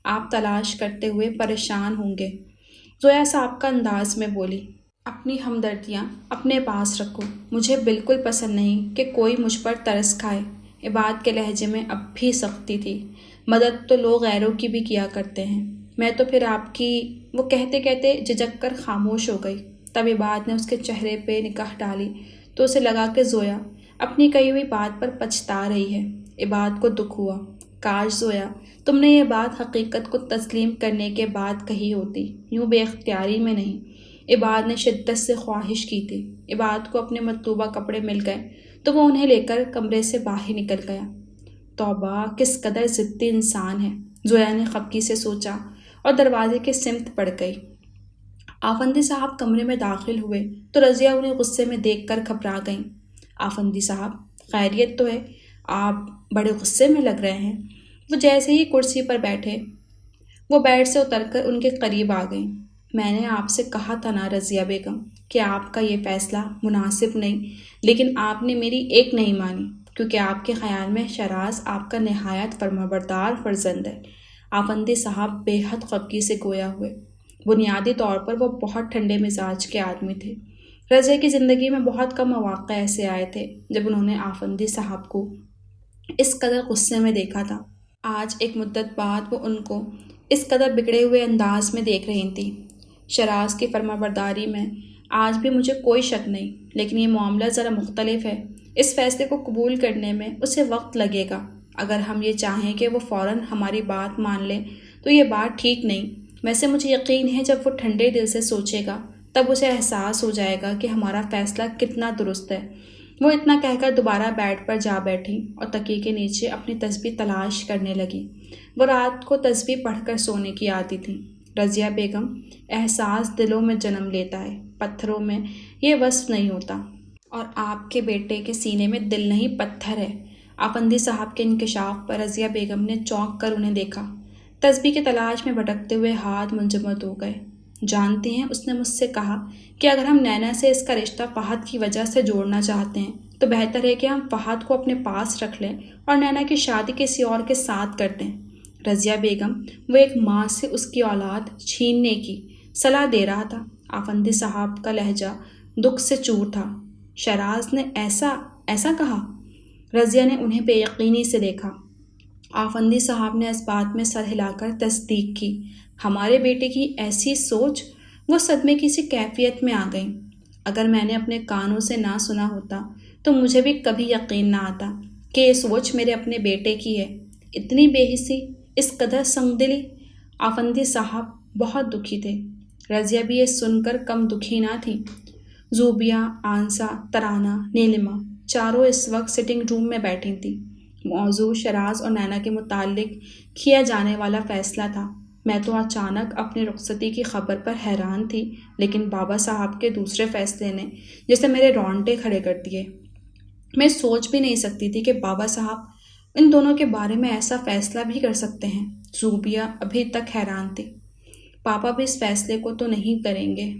آپ تلاش کرتے ہوئے پریشان ہوں گے، زویا سابقہ انداز میں بولی۔ اپنی ہمدردیاں اپنے پاس رکھو، مجھے بالکل پسند نہیں کہ کوئی مجھ پر ترس کھائے۔ عباد کے لہجے میں اب بھی سختی تھی۔ مدد تو لوگ غیروں کی بھی کیا کرتے ہیں، میں تو پھر آپ کی، وہ کہتے کہتے جھجک کر خاموش ہو گئی۔ تب عباد نے اس کے چہرے پہ نگاہ ڈالی تو اسے لگا کہ زویا اپنی کہی ہوئی بات پر پچھتا رہی ہے۔ عباد کو دکھ ہوا، کاش زویا تم نے یہ بات حقیقت کو تسلیم کرنے کے بعد کہی ہوتی، یوں بے اختیاری میں نہیں۔ عباد نے شدت سے خواہش کی تھی۔ عباد کو اپنے مطلوبہ کپڑے مل گئے تو وہ انہیں لے کر کمرے سے باہر نکل گیا۔ توبہ، کس قدر ضدی انسان ہے، زویا نے خفگی سے سوچا اور دروازے کی سمت بڑھ گئی۔ آفندی صاحب کمرے میں داخل ہوئے تو رضیہ انہیں غصے میں دیکھ کر گھبرا گئیں۔ آفندی صاحب، خیریت تو ہے؟ آپ بڑے غصے میں لگ رہے ہیں۔ وہ جیسے ہی کرسی پر بیٹھے، وہ بیڈ سے اتر کر ان کے قریب آ گئیں۔ میں نے آپ سے کہا تھا نا رضیہ بیگم کہ آپ کا یہ فیصلہ مناسب نہیں، لیکن آپ نے میری ایک نہیں مانی، کیونکہ آپ کے خیال میں شہراز آپ کا نہایت فرمانبردار فرزند ہے۔ آفندی صاحب بے حد خفگی سے گویا ہوئے۔ بنیادی طور پر وہ بہت ٹھنڈے مزاج کے آدمی تھے۔ رضیہ کی زندگی میں بہت کم مواقع ایسے آئے تھے جب انہوں نے آفندی صاحب کو اس قدر غصے میں دیکھا تھا۔ آج ایک مدت بعد وہ ان کو اس قدر بگڑے ہوئے انداز میں دیکھ رہی تھیں۔ شہراز کی فرمانبرداری میں آج بھی مجھے کوئی شک نہیں، لیکن یہ معاملہ ذرا مختلف ہے۔ اس فیصلے کو قبول کرنے میں اسے وقت لگے گا۔ اگر ہم یہ چاہیں کہ وہ فوراً ہماری بات مان لے تو یہ بات ٹھیک نہیں۔ ویسے مجھے یقین ہے جب وہ ٹھنڈے دل سے سوچے گا تب اسے احساس ہو جائے گا کہ ہمارا فیصلہ کتنا درست ہے۔ وہ اتنا کہہ کر دوبارہ بیڈ پر جا بیٹھی اور تکیے کے نیچے اپنی تسبیح تلاش کرنے لگی۔ وہ رات کو تسبیح پڑھ کر سونے کی عادی تھی۔ رضیہ بیگم، احساس دلوں میں جنم لیتا ہے، پتھروں میں یہ وصف نہیں ہوتا، اور آپ کے بیٹے کے سینے میں دل نہیں پتھر ہے۔ آفندی صاحب کے انکشاف پر رضیہ بیگم نے چونک کر انہیں دیکھا۔ تسبیح کی تلاش میں بھٹکتے ہوئے ہاتھ منجمد ہو گئے۔ جانتی ہیں، اس نے مجھ سے کہا کہ اگر ہم نینا سے اس کا رشتہ فہد کی وجہ سے جوڑنا چاہتے ہیں تو بہتر ہے کہ ہم فہد کو اپنے پاس رکھ لیں اور نینا کی شادی کسی اور کے ساتھ کر دیں۔ رضیہ بیگم، وہ ایک ماں سے اس کی اولاد چھیننے کی صلاح دے رہا تھا۔ آفندی صاحب کا لہجہ دکھ سے چور تھا۔ شہراز نے ایسا کہا؟ رضیہ نے انہیں بے یقینی سے دیکھا۔ آفندی صاحب نے اس بات میں سر ہلا کر تصدیق کی۔ ہمارے بیٹے کی ایسی سوچ؟ وہ صدمے کی سی کیفیت میں آ گئیں۔ اگر میں نے اپنے کانوں سے نہ سنا ہوتا تو مجھے بھی کبھی یقین نہ آتا کہ یہ سوچ میرے اپنے بیٹے کی ہے۔ اتنی بے حسی، اس قدر سنگ دلی۔ آفندی صاحب بہت دکھی تھے۔ رضیہ بھی یہ سن کر کم دکھی نہ تھی۔ زوبیہ، آنسا، ترانہ، نیلما چاروں اس وقت سٹنگ روم میں بیٹھی تھیں۔ موضوع شہراز اور نینا کے متعلق کیا جانے والا فیصلہ تھا۔ میں تو اچانک اپنی رخصتی کی خبر پر حیران تھی، لیکن بابا صاحب کے دوسرے فیصلے نے جیسے میرے رونگٹے کھڑے کر دیے۔ میں سوچ بھی نہیں سکتی تھی کہ بابا صاحب ان دونوں کے بارے میں ایسا فیصلہ بھی کر سکتے ہیں۔ زوبیہ ابھی تک حیران تھی۔ پاپا بھی اس فیصلے کو تو نہیں کریں گے؟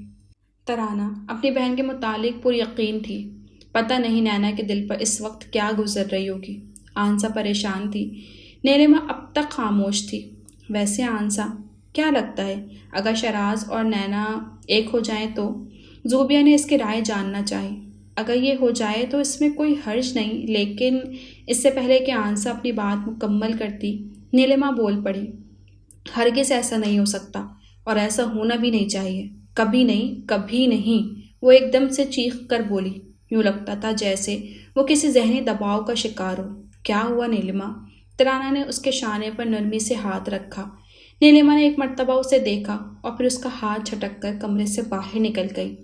ترانہ اپنی بہن کے متعلق پر یقین تھی۔ پتہ نہیں نینا کے دل پر اس وقت کیا گزر رہی ہوگی۔ آنسا پریشان تھی۔ نیلما اب تک خاموش تھی۔ ویسے آنسا، کیا لگتا ہے اگر شہراز اور نینا ایک ہو جائیں تو؟ زوبیہ نے اس کی رائے جاننا چاہی۔ اگر یہ ہو جائے تو اس میں کوئی حرج نہیں، لیکن اس سے پہلے کہ آنسا اپنی بات مکمل کرتی، نیلما بول پڑی۔ ہرگز ایسا نہیں ہو سکتا، اور ایسا ہونا بھی نہیں چاہیے۔ کبھی نہیں، کبھی نہیں، وہ ایک دم سے چیخ کر بولی۔ یوں لگتا تھا جیسے وہ کسی ذہنی دباؤ کا شکار ہو۔ کیا ہوا نیلما؟ ترانہ نے اس کے شانے پر نرمی سے ہاتھ رکھا۔ نیلما نے ایک مرتبہ اسے دیکھا اور پھر اس کا ہاتھ جھٹک کر کمرے سے باہر نکل گئی۔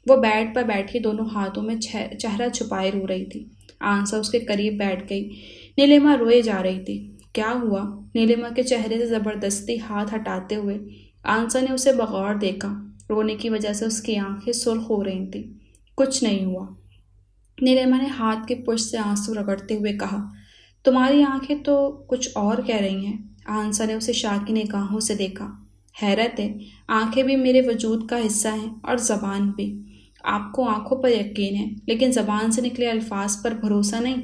وہ بیڈ پر بیٹھی دونوں ہاتھوں میں چہرہ چھپائے رو رہی تھی۔ آنسا اس کے قریب بیٹھ گئی۔ نیلما روئے جا رہی تھی۔ کیا ہوا؟ نیلما کے چہرے سے زبردستی ہاتھ ہٹاتے ہوئے آنسا نے اسے بغور دیکھا۔ رونے کی وجہ سے اس کی آنکھیں سرخ ہو رہی تھیں۔ کچھ نہیں ہوا، نیلما نے ہاتھ کے پشت سے آنسو رگڑتے ہوئے کہا۔ تمہاری آنکھیں تو کچھ اور کہہ رہی ہیں۔ آنسا نے اسے شاکی نگاہوں سے دیکھا۔ حیرت ہے، آنکھیں بھی میرے وجود کا حصہ ہیں اور زبان بھی۔ آپ کو آنکھوں پر یقین ہے، لیکن زبان سے نکلے الفاظ پر بھروسہ نہیں۔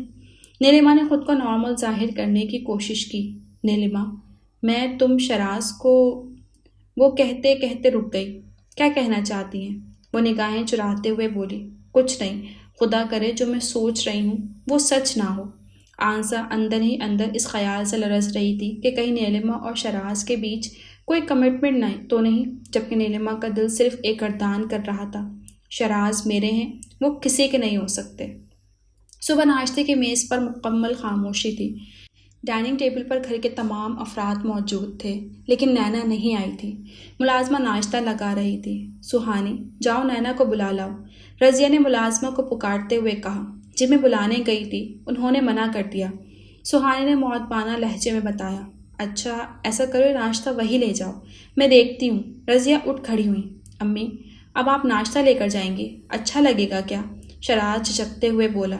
نیلما نے خود کو نارمل ظاہر کرنے کی کوشش کی۔ نیلما، میں تم شہراز کو… وہ کہتے کہتے رک گئی۔ کیا کہنا چاہتی ہیں؟ وہ نگاہیں چراتے ہوئے بولی۔ کچھ نہیں، خدا کرے جو میں سوچ رہی ہوں وہ سچ نہ ہو۔ آنسا اندر ہی اندر اس خیال سے لرز رہی تھی کہ کہیں نیلما اور شہراز کے بیچ کوئی کمٹمنٹ تو نہیں، جبکہ نیلما کا دل صرف ایک گردان کر رہا تھا، شہراز میرے ہیں، وہ کسی کے نہیں ہو سکتے۔ صبح ناشتے کی میز پر مکمل خاموشی تھی۔ ڈائننگ ٹیبل پر گھر کے تمام افراد موجود تھے، لیکن نینا نہیں آئی تھی۔ ملازمہ ناشتہ لگا رہی تھی۔ سہانی، جاؤ نینا کو بلا لاؤ، رضیہ نے ملازمہ کو پکارتے ہوئے کہا۔ جنہیں بلانے گئی تھی انہوں نے منع کر دیا۔ سہانی نے معتبانہ لہجے میں بتایا۔ اچھا ایسا کرو ناشتہ وہی لے جاؤ، میں دیکھتی ہوں۔ رضیہ اٹھ کھڑی ہوئی۔ امی، اب آپ ناشتہ لے کر جائیں گی؟ اچھا لگے گا کیا؟ شراز جھجکتے ہوئے بولا۔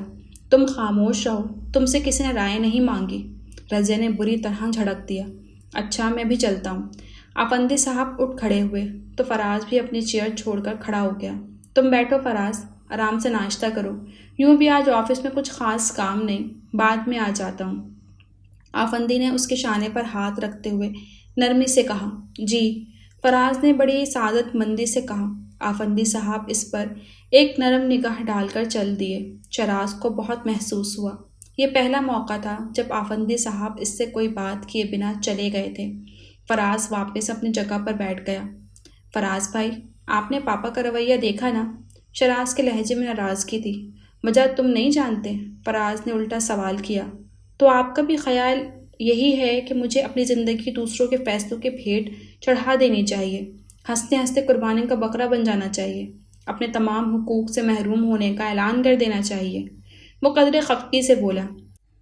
تم خاموش رہو، تم سے کسی نے رائے نہیں مانگی۔ رضیہ نے بری طرح جھڑک دیا۔ اچھا میں بھی چلتا ہوں۔ آفندی صاحب اٹھ کھڑے ہوئے تو فراز بھی اپنی چیئر چھوڑ کر کھڑا ہو گیا۔ تم بیٹھو فراز، آرام سے ناشتہ کرو، یوں بھی آج آفس میں کچھ خاص کام نہیں، بعد میں آ جاتا ہوں۔ آفندی نے اس کے شانے پر ہاتھ رکھتے ہوئے نرمی سے کہا۔ جی، فراز نے بڑی سعادت مندی سے کہا۔ آفندی صاحب اس پر ایک نرم نگاہ ڈال کر چل دیے۔ شراز کو بہت محسوس ہوا۔ یہ پہلا موقع تھا جب آفندی صاحب اس سے کوئی بات کیے بنا چلے گئے تھے۔ فراز واپس اپنی جگہ پر بیٹھ گیا۔ فراز بھائی، آپ نے پاپا کا رویہ دیکھا نا؟ شراز کے لہجے میں ناراضگی تھی۔ وجہ تم نہیں جانتے؟ فراز نے الٹا سوال کیا۔ تو آپ کا بھی خیال یہی ہے کہ مجھے اپنی زندگی دوسروں کے فیصلوں کے بھیٹ چڑھا دینی چاہیے، ہنستے ہنستے قربانی کا بکرا بن جانا چاہیے، اپنے تمام حقوق سے محروم ہونے کا اعلان کر دینا چاہیے؟ وہ قدرے خفگی سے بولا۔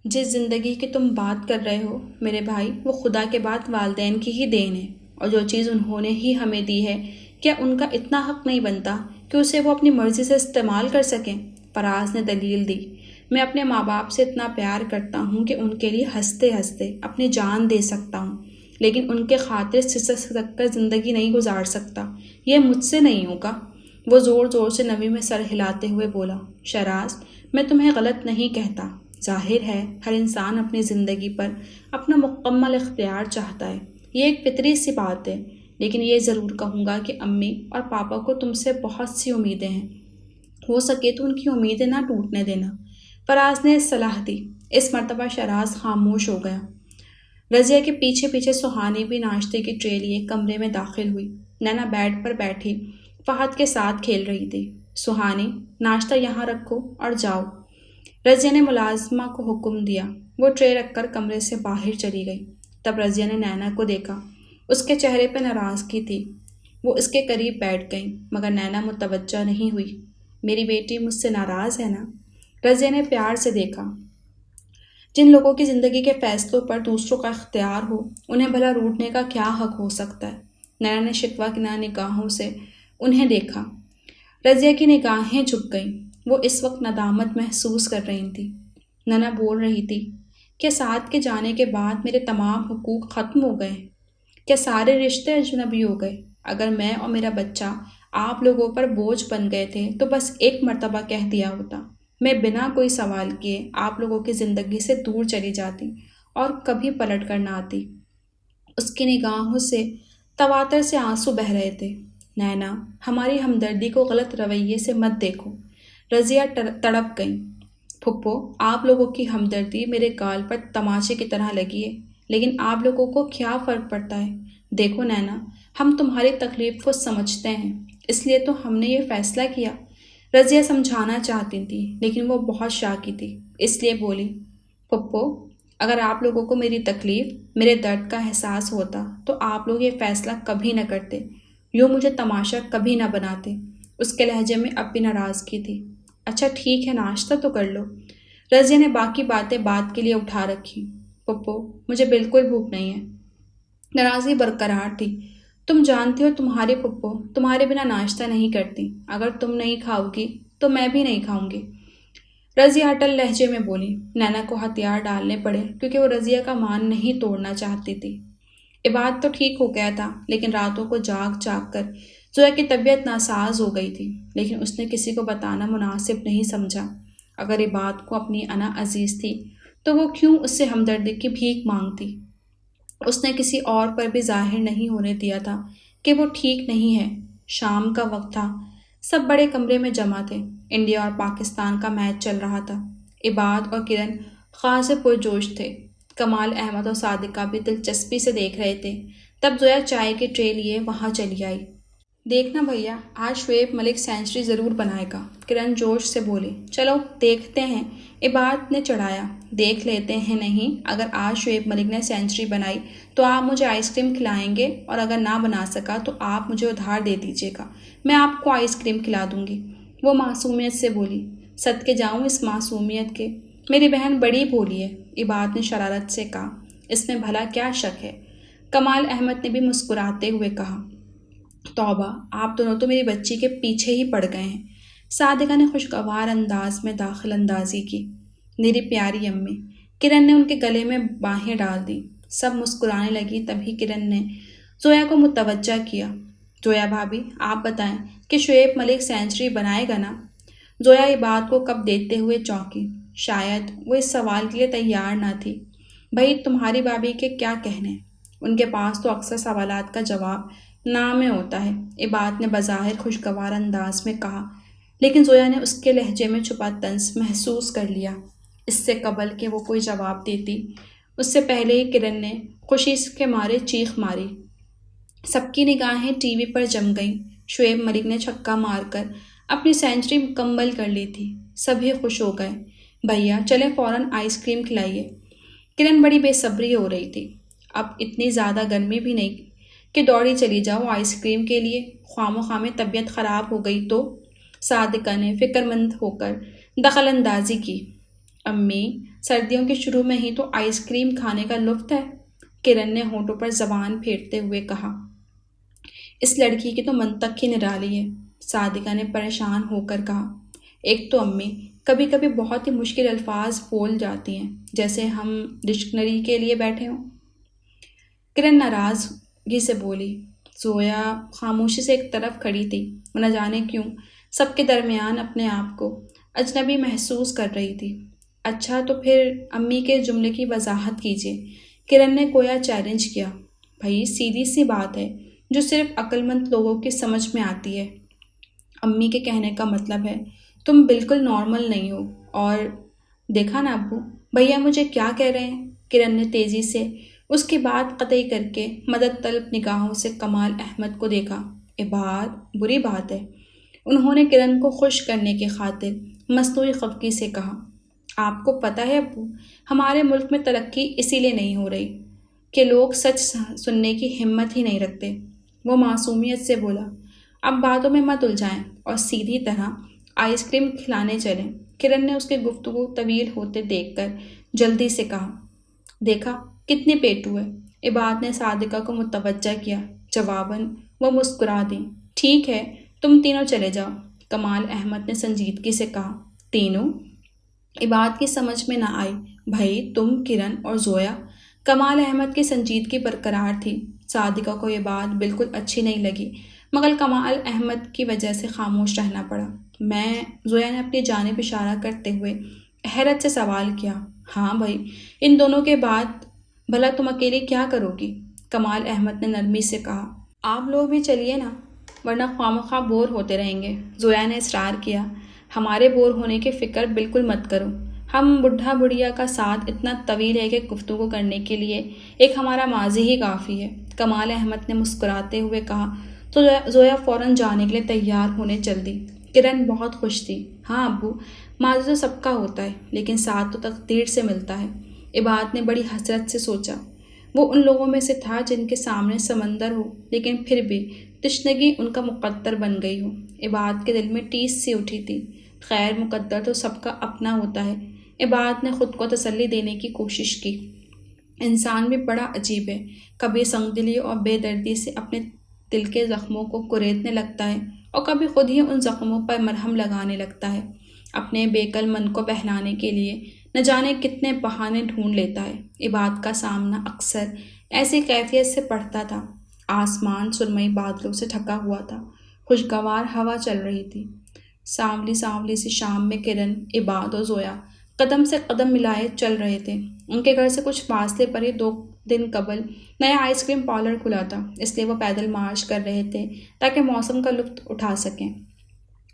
جس زندگی کی تم بات کر رہے ہو میرے بھائی، وہ خدا کے بعد والدین کی ہی دین ہے، اور جو چیز انہوں نے ہی ہمیں دی ہے، کیا ان کا اتنا حق نہیں بنتا کہ اسے وہ اپنی مرضی سے استعمال کر سکیں؟ فراز نے دلیل دی۔ میں اپنے ماں باپ سے اتنا پیار کرتا ہوں کہ ان کے لیے ہنستے ہنستے اپنی جان دے سکتا ہوں، لیکن ان کے خاطر سسک سسک کر زندگی نہیں گزار سکتا۔ یہ مجھ سے نہیں ہوگا۔ وہ زور زور سے نمی میں سر ہلاتے ہوئے بولا۔ شراز، میں تمہیں غلط نہیں کہتا۔ ظاہر ہے ہر انسان اپنی زندگی پر اپنا مکمل اختیار چاہتا ہے، یہ ایک فطری سی بات ہے، لیکن یہ ضرور کہوں گا کہ امی اور پاپا کو تم سے بہت سی امیدیں ہیں، ہو سکے تو ان کی امیدیں نہ ٹوٹنے دینا۔ فراز نے صلاح دی۔ اس مرتبہ شراز خاموش ہو گیا۔ رضیہ کے پیچھے پیچھے سہانی بھی ناشتے کی ٹرے لیے کمرے میں داخل ہوئی۔ نینا بیڈ پر بیٹھی فہد کے ساتھ کھیل رہی تھی۔ سہانی، ناشتہ یہاں رکھو اور جاؤ، رضیہ نے ملازمہ کو حکم دیا۔ وہ ٹرے رکھ کر کمرے سے باہر چلی گئی۔ تب رضیہ نے نینا کو دیکھا۔ اس کے چہرے پہ ناراضگی تھی۔ وہ اس کے قریب بیٹھ گئی، مگر نینا متوجہ نہیں ہوئی۔ میری بیٹی مجھ سے ناراض ہے نا؟ رضیہ نے پیار سے دیکھا۔ جن لوگوں کی زندگی کے فیصلوں پر دوسروں کا اختیار ہو، انہیں بھلا روٹنے کا کیا حق ہو سکتا ہے؟ نینا نے شکوہ کی نگاہوں سے انہیں دیکھا۔ رضیہ کی نگاہیں جھک گئیں۔ وہ اس وقت ندامت محسوس کر رہی تھی۔ نینا بول رہی تھی، کیا سعد کے جانے کے بعد میرے تمام حقوق ختم ہو گئے؟ کیا سارے رشتے اجنبی ہو گئے؟ اگر میں اور میرا بچہ آپ لوگوں پر بوجھ بن گئے تھے تو بس ایک مرتبہ کہہ دیا ہوتا، میں بنا کوئی سوال کیے آپ لوگوں کی زندگی سے دور چلی جاتی اور کبھی پلٹ کر نہ آتی۔ اس کی نگاہوں سے تواتر سے آنسو بہہ رہے تھے۔ نینا، ہماری ہمدردی کو غلط رویے سے مت دیکھو۔ رضیہ تڑپ گئی۔ پھپھو، آپ لوگوں کی ہمدردی میرے گال پر تماچے کی طرح لگی ہے، لیکن آپ لوگوں کو کیا فرق پڑتا ہے؟ دیکھو نینا، ہم تمہاری تکلیف کو سمجھتے ہیں، اس لیے تو ہم نے یہ فیصلہ کیا۔ رضیہ سمجھانا چاہتی تھی، لیکن وہ بہت شاکی تھی، اس لیے بولی، پھپھو، اگر آپ لوگوں کو میری تکلیف، میرے درد کا احساس ہوتا تو آپ لوگ یہ فیصلہ کبھی نہ کرتے، یوں مجھے تماشا کبھی نہ بناتے۔ اس کے لہجے میں اب بھی ناراضگی تھی۔ اچھا ٹھیک ہے، ناشتہ تو کر لو۔ رضیہ نے باقی باتیں بعد کے لیے اٹھا رکھی۔ پپو، مجھے بالکل بھوک نہیں ہے۔ ناراضگی برقرار تھی۔ تم جانتی ہو تمہاری پپو تمہارے بنا ناشتہ نہیں کرتی، اگر تم نہیں کھاؤ گی تو میں بھی نہیں کھاؤں گی۔ رضیہ اٹل لہجے میں بولی۔ نینا کو ہتھیار ڈالنے پڑے کیونکہ وہ رضیہ کا مان نہیں توڑنا چاہتی تھی۔ عباد تو ٹھیک ہو گیا تھا، لیکن راتوں کو جاگ جاگ کر زویا کی طبیعت ناساز ہو گئی تھی، لیکن اس نے کسی کو بتانا مناسب نہیں سمجھا۔ اگر عباد کو اپنی انا عزیز تھی تو وہ کیوں اس سے ہمدردی کی بھیک مانگتی؟ اس نے کسی اور پر بھی ظاہر نہیں ہونے دیا تھا کہ وہ ٹھیک نہیں ہے۔ شام کا وقت تھا، سب بڑے کمرے میں جمع تھے۔ انڈیا اور پاکستان کا میچ چل رہا تھا۔ عباد اور کرن خاصے پرجوش تھے۔ کمال احمد اور صادقہ بھی دلچسپی سے دیکھ رہے تھے۔ تب زویا چائے کی ٹرے لیے وہاں چلی آئی۔ دیکھنا بھیا، آج شعیب ملک سینچری ضرور بنائے گا، کرن جوش سے بولی۔ چلو دیکھتے ہیں، عباد نے چڑھایا۔ دیکھ لیتے ہیں نہیں، اگر آج شعیب ملک نے سینچری بنائی تو آپ مجھے آئس کریم کھلائیں گے، اور اگر نہ بنا سکا تو آپ مجھے ادھار دے دیجیے گا، میں آپ کو آئس کریم کھلا دوں گی، وہ معصومیت سے بولی۔ صدقے جاؤں اس معصومیت کے، میری بہن بڑی بھولی ہے، عباد نے شرارت سے کہا۔ اس میں بھلا کیا شک ہے؟ کمال احمد نے بھی مسکراتے ہوئے کہا۔ توبہ، آپ دونوں تو میری بچی کے پیچھے ہی پڑ گئے ہیں، صادقہ نے خوشگوار انداز میں داخل اندازی کی۔ میری پیاری امی، کرن نے ان کے گلے میں باہیں ڈال دی۔ سب مسکرانے لگی، تبھی کرن نے زویا کو متوجہ کیا۔ زویا بھابھی، آپ بتائیں کہ شعیب ملک سینچری بنائے گا نا؟ زویا یہ بات کو کب دیتے ہوئے چونکی، شاید وہ اس سوال کے لیے تیار نہ تھی۔ بھائی تمہاری بھابھی کے کیا کہنے، ان کے پاس تو اکثر سوالات کا جواب نہ میں ہوتا ہے، عباد نے بظاہر خوشگوار انداز میں کہا، لیکن زویا نے اس کے لہجے میں چھپا طنز محسوس کر لیا۔ اس سے قبل کہ وہ کوئی جواب دیتی، اس سے پہلے ہی کرن نے خوشی کے مارے چیخ ماری۔ سب کی نگاہیں ٹی وی پر جم گئیں۔ شعیب ملک نے چھکا مار کر اپنی سینچری مکمل کر لی تھی۔ سبھی خوش ہو گئے۔ بھیا چلیں فوراً آئس کریم کھلائیے۔ کرن بڑی بے صبری ہو رہی تھی۔ اب اتنی زیادہ گرمی بھی نہیں کہ دوڑی چلی جاؤ آئس کریم کے لیے، خواہ مخواہ میں طبیعت خراب ہو گئی تو، صادقہ نے فکر مند ہو کر دخل اندازی کی۔ امی، سردیوں کے شروع میں ہی تو آئس کریم کھانے کا لطف ہے، کرن نے ہونٹوں پر زبان پھیرتے ہوئے کہا۔ اس لڑکی کی تو منطق ہی نرالی ہے، صادقہ نے پریشان ہو کر کہا۔ ایک تو امی کبھی کبھی بہت ہی مشکل الفاظ بول جاتی ہیں، جیسے ہم ڈکشنری کے لیے بیٹھے ہوں۔ کرن ناراضگی سے بولی۔ زویا خاموشی سے ایک طرف کھڑی تھی، وہ نہ جانے کیوں سب کے درمیان اپنے آپ کو اجنبی محسوس کر رہی تھی۔ اچھا تو پھر امی کے جملے کی وضاحت کیجیے، کرن نے گویا چیلنج کیا۔ بھائی سیدھی سی بات ہے جو صرف عقل مند لوگوں کی سمجھ میں آتی ہے۔ امی کے کہنے کا مطلب ہے تم بالکل نارمل نہیں ہو، اور دیکھا نا ابو بھیا مجھے کیا کہہ رہے ہیں؟ کرن نے تیزی سے اس کی بات قطعی کر کے مدد طلب نگاہوں سے کمال احمد کو دیکھا۔ عباد، بری بات ہے، انہوں نے کرن کو خوش کرنے کی خاطر مصنوعی خفگی سے کہا۔ آپ کو پتہ ہے ابو، ہمارے ملک میں ترقی اسی لیے نہیں ہو رہی کہ لوگ سچ سننے کی ہمت ہی نہیں رکھتے، وہ معصومیت سے بولا۔ اب باتوں میں مت الجھائیں اور سیدھی طرح آئس کریم کھلانے چلیں، کرن نے اس کی گفتگو طویل ہوتے دیکھ کر جلدی سے کہا۔ دیکھا کتنی پیٹو ہے، عباد نے صادقہ کو متوجہ کیا۔ جواباً وہ مسکرا دیں۔ ٹھیک ہے تم تینوں چلے جاؤ، کمال احمد نے سنجیدگی سے کہا۔ تینوں؟ عباد کی سمجھ میں نہ آئی۔ بھائی تم، کرن اور زویا۔ کمال احمد کی سنجیدگی برقرار تھی۔ صادقہ کو یہ بات بالکل اچھی نہیں لگی، مگر کمال احمد کی وجہ سے خاموش رہنا پڑا۔ میں، زویا نے اپنی جانب اشارہ کرتے ہوئے حیرت سے سوال کیا۔ ہاں بھائی، ان دونوں کے بعد بھلا تم اکیلی کیا کرو گی؟ کمال احمد نے نرمی سے کہا۔ آپ لوگ بھی چلیے نا، ورنہ خواہ مخواہ بور ہوتے رہیں گے، زویا نے اصرار کیا۔ ہمارے بور ہونے کی فکر بالکل مت کرو، ہم بڈھا بڑھیا کا ساتھ اتنا طویل ہے کہ گفتگو کرنے کے لیے ایک ہمارا ماضی ہی کافی ہے، کمال احمد نے مسکراتے ہوئے کہا۔ تو زویا فوراً جانے کے لیے تیار ہونے چل دی۔ کرن بہت خوش تھی۔ ہاں ابو، ماضی تو سب کا ہوتا ہے، لیکن ساتھ تو تقدیر سے ملتا ہے، عباد نے بڑی حسرت سے سوچا۔ وہ ان لوگوں میں سے تھا جن کے سامنے سمندر ہو لیکن پھر بھی تشنگی ان کا مقدر بن گئی ہو۔ عباد کے دل میں ٹیس سی اٹھی تھی۔ خیر مقدر تو سب کا اپنا ہوتا ہے، عباد نے خود کو تسلی دینے کی کوشش کی۔ انسان بھی بڑا عجیب ہے، کبھی سنگدلی اور بے دردی سے اپنے دل کے زخموں کو کریدنے لگتا ہے، اور کبھی خود ہی ان زخموں پر مرہم لگانے لگتا ہے۔ اپنے بےعقل من کو بہلانے کے لیے نہ جانے کتنے بہانے ڈھونڈ لیتا ہے۔ عباد کا سامنا اکثر ایسی کیفیت سے پڑتا تھا۔ آسمان سرمئی بادلوں سے ڈھکا ہوا تھا، خوشگوار ہوا چل رہی تھی۔ سانولی سانولی سی شام میں کرن، عباد اور زویا قدم سے قدم ملائے چل رہے تھے۔ ان کے گھر سے کچھ فاصلے پر ہی 2 دن قبل نیا آئس کریم پارلر کھلا تھا، اس لیے وہ پیدل مارچ کر رہے تھے تاکہ موسم کا لطف اٹھا سکیں۔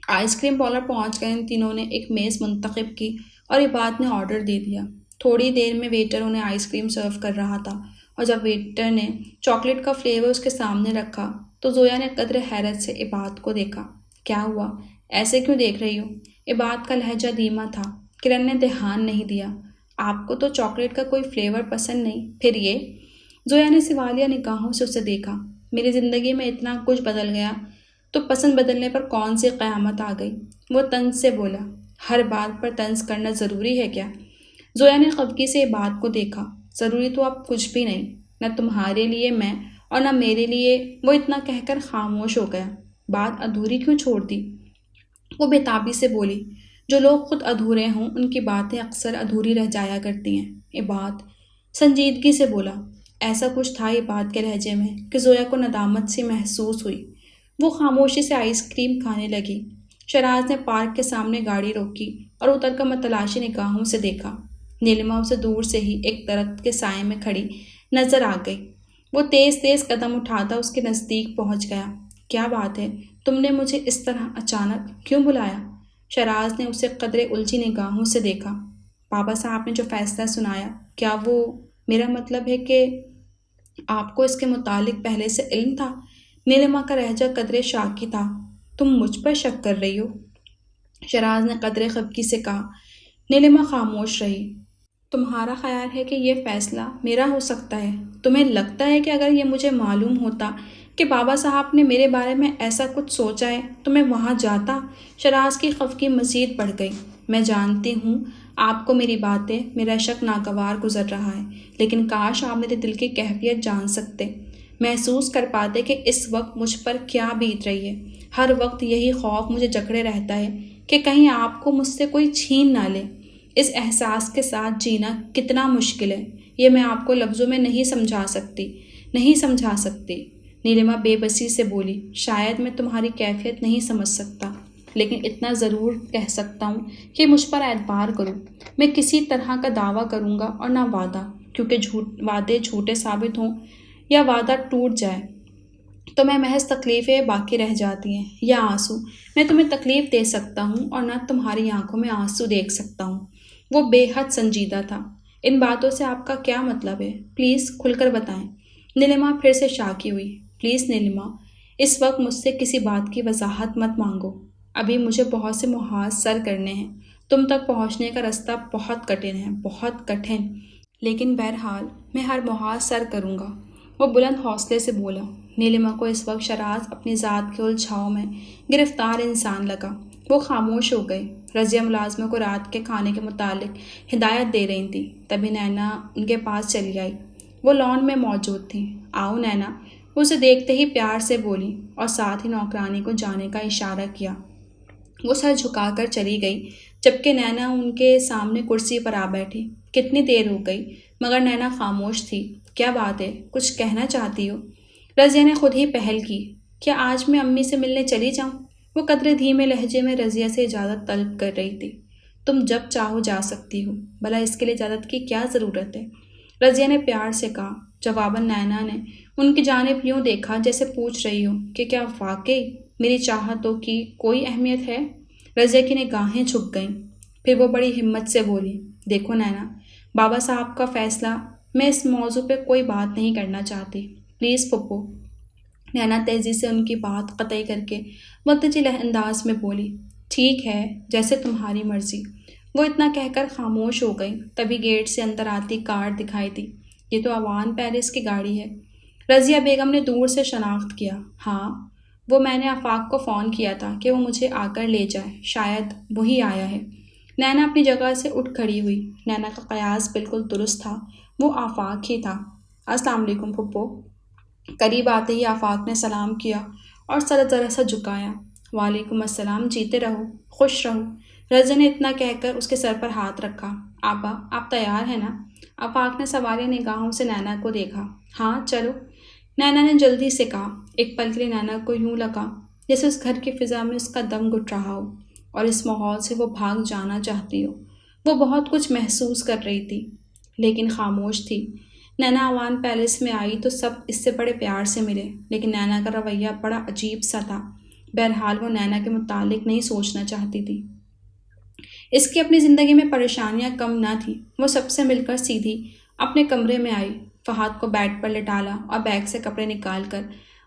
آئس کریم پارلر پہنچ کر ان تینوں نے ایک میز منتخب کی اور عباد نے آرڈر دے دیا۔ تھوڑی دیر میں ویٹر انہیں آئس کریم سرو کر رہا تھا، اور جب ویٹر نے چاکلیٹ کا فلیور اس کے سامنے رکھا تو زویا نے قدر حیرت سے عباد کو دیکھا۔ کیا ہوا؟ ایسے کیوں دیکھ رہی ہو؟ عباد کا لہجہ دھیما تھا۔ کرن نے دھیان نہیں دیا۔ آپ کو تو چاکلیٹ کا کوئی فلیور پسند نہیں، پھر یہ؟ زویا نے سوالیہ نگاہوں سے اسے دیکھا۔ میری زندگی میں اتنا کچھ بدل گیا تو پسند بدلنے پر کون سی قیامت آ گئی؟ وہ طنز سے بولا۔ ہر بات پر طنز کرنا ضروری ہے کیا؟ زویا نے خفگی سے عباد کو دیکھا۔ ضروری تو اب کچھ بھی نہیں، نہ تمہارے لیے میں اور نہ میرے لیے۔ وہ اتنا کہہ کر خاموش ہو گیا۔ بات ادھوری کیوں چھوڑ دی؟ وہ بےتابی سے بولی۔ جو لوگ خود ادھورے ہوں ان کی باتیں اکثر ادھوری رہ جایا کرتی ہیں۔ عباد سنجیدگی سے بولا۔ ایسا کچھ تھا عباد کے لہجے میں کہ زویا کو ندامت سی محسوس ہوئی۔ وہ خاموشی سے آئس کریم کھانے لگی۔ شراز نے پارک کے سامنے گاڑی روکی اور اتر کر متلاشی نگاہوں سے دیکھا۔ نیلما اسے دور سے ہی ایک درخت کے سائے میں کھڑی نظر آ گئی۔ وہ تیز تیز قدم اٹھاتا اس کے نزدیک پہنچ گیا۔ کیا بات ہے؟ تم نے مجھے اس طرح اچانک کیوں بلایا؟ شراز نے اسے قدرے الجھی نگاہوں سے دیکھا۔ بابا صاحب نے جو فیصلہ سنایا، کیا وہ؟ میرا مطلب ہے کہ آپ کو اس کے متعلق پہلے سے علم تھا؟ نیلما کا لہجہ قدرے شاکی تھا۔ تم مجھ پر شک کر رہی ہو؟ شراز نے قدرے خفگی سے کہا۔ نیلما خاموش رہی۔ تمہارا خیال ہے کہ یہ فیصلہ میرا ہو سکتا ہے؟ تمہیں لگتا ہے کہ اگر یہ مجھے معلوم ہوتا کہ بابا صاحب نے میرے بارے میں ایسا کچھ سوچا ہے تو میں وہاں جاتا؟ شراز کی خفگی مزید بڑھ گئی۔ میں جانتی ہوں آپ کو میری باتیں، میرا شک ناگوار گزر رہا ہے، لیکن کاش آپ میرے دل کی کیفیت جان سکتے، محسوس کر پاتے کہ اس وقت مجھ پر کیا بیت رہی ہے۔ ہر وقت یہی خوف مجھے جکڑے رہتا ہے کہ کہیں آپ کو مجھ سے کوئی چھین نہ لے۔ اس احساس کے ساتھ جینا کتنا مشکل ہے، یہ میں آپ کو لفظوں میں نہیں سمجھا سکتی۔ نیلما بے بسی سے بولی۔ شاید میں تمہاری کیفیت نہیں سمجھ سکتا، لیکن اتنا ضرور کہہ سکتا ہوں کہ مجھ پر اعتبار کرو۔ میں کسی طرح کا دعویٰ کروں گا اور نہ وعدہ، کیونکہ وعدے جھوٹے ثابت ہوں یا وعدہ ٹوٹ جائے تو میں محض تکلیفیں باقی رہ جاتی ہیں یا آنسو۔ میں تمہیں تکلیف دے سکتا ہوں اور نہ تمہاری آنکھوں میں آنسو دیکھ سکتا ہوں۔ وہ بے حد سنجیدہ تھا۔ ان باتوں سے آپ کا کیا مطلب ہے؟ پلیز کھل کر بتائیں۔ نیلما پھر سے شاکی ہوئی۔ پلیز نیلما، اس وقت مجھ سے کسی بات کی وضاحت مت مانگو۔ ابھی مجھے بہت سے محاذ سر کرنے ہیں۔ تم تک پہنچنے کا رستہ بہت کٹھن ہے، بہت کٹھن، لیکن بہرحال میں ہر محاذ سر کروں گا۔ وہ بلند حوصلے سے بولا۔ نیلما کو اس وقت شراز اپنی ذات کے الجھاؤ میں گرفتار انسان لگا۔ وہ خاموش ہو گئی۔ رضیہ ملازموں کو رات کے کھانے کے متعلق ہدایت دے رہی تھی، تبھی نینا ان کے پاس چلی آئی۔ وہ لان میں موجود تھی۔ آؤ نینا، اسے دیکھتے ہی پیار سے بولی اور ساتھ ہی نوکرانی کو جانے کا اشارہ کیا۔ وہ سر جھکا کر چلی گئی، جبکہ نینا ان کے سامنے کرسی پر آ بیٹھی۔ کتنی دیر ہو گئی، مگر نینا خاموش تھی۔ کیا بات ہے؟ کچھ کہنا چاہتی ہو؟ رضیہ نے خود ہی پہل کی۔ کیا آج میں امی سے ملنے چلی جاؤں؟ وہ قدرے دھیمے لہجے میں رضیہ سے اجازت طلب کر رہی تھی۔ تم جب چاہو جا سکتی ہو، بھلا اس کے لیے اجازت کی کیا ضرورت ہے؟ رضیہ نے پیار سے کہا۔ جواباً نینا نے ان کی جانب یوں دیکھا جیسے پوچھ رہی ہو کہ کیا واقعی میری چاہتوں کی کوئی اہمیت ہے؟ رضیہ کی نگاہیں جھک گئیں۔ پھر وہ بڑی ہمت سے بولی۔ دیکھو نینا، بابا صاحب کا فیصلہ، میں اس موضوع پہ کوئی بات نہیں کرنا چاہتی۔ پلیز پھپھو۔ نینا تیزی سے ان کی بات قطعی کر کے متجل انداز میں بولی۔ ٹھیک ہے، جیسے تمہاری مرضی۔ وہ اتنا کہہ کر خاموش ہو گئی۔ تبھی گیٹ سے اندر آتی کار دکھائی دی۔ یہ تو عوان پیلس کی گاڑی ہے، رضیہ بیگم نے دور سے شناخت کیا۔ ہاں، وہ میں نے آفاق کو فون کیا تھا کہ وہ مجھے آ کر لے جائے، شاید وہی آیا ہے۔ نینا اپنی جگہ سے اٹھ کھڑی ہوئی۔ نینا کا قیاس بالکل درست تھا، وہ آفاق ہی تھا۔ السلام علیکم پھپھو۔ قریب آتے ہی آفاق نے سلام کیا اور سر ذرا سا جھکایا۔ وعلیکم السلام، جیتے رہو، خوش رہو۔ رضیہ نے اتنا کہہ کر اس کے سر پر ہاتھ رکھا۔ آپا، آپ تیار ہیں نا؟ آفاق نے سوالیہ نگاہوں سے نینا کو دیکھا۔ ہاں چلو، نینا نے جلدی سے کہا۔ ایک پل کے لیے نینا کو یوں لگا جیسے اس گھر کی فضا میں اس کا دم گھٹ رہا ہو اور اس ماحول سے وہ بھاگ جانا چاہتی ہو۔ وہ بہت کچھ محسوس کر رہی تھی، لیکن خاموش تھی۔ نینا عوان پیلس میں آئی تو سب اس سے بڑے پیار سے ملے، لیکن نینا کا رویہ بڑا عجیب سا تھا۔ بہرحال وہ نینا کے متعلق نہیں سوچنا چاہتی تھی۔ اس کی اپنی زندگی میں پریشانیاں کم نہ تھیں۔ وہ سب سے مل کر سیدھی اپنے کمرے میں آئی، فہد کو بیڈ پر لٹالا اور بیگ سے کپڑے نکال کر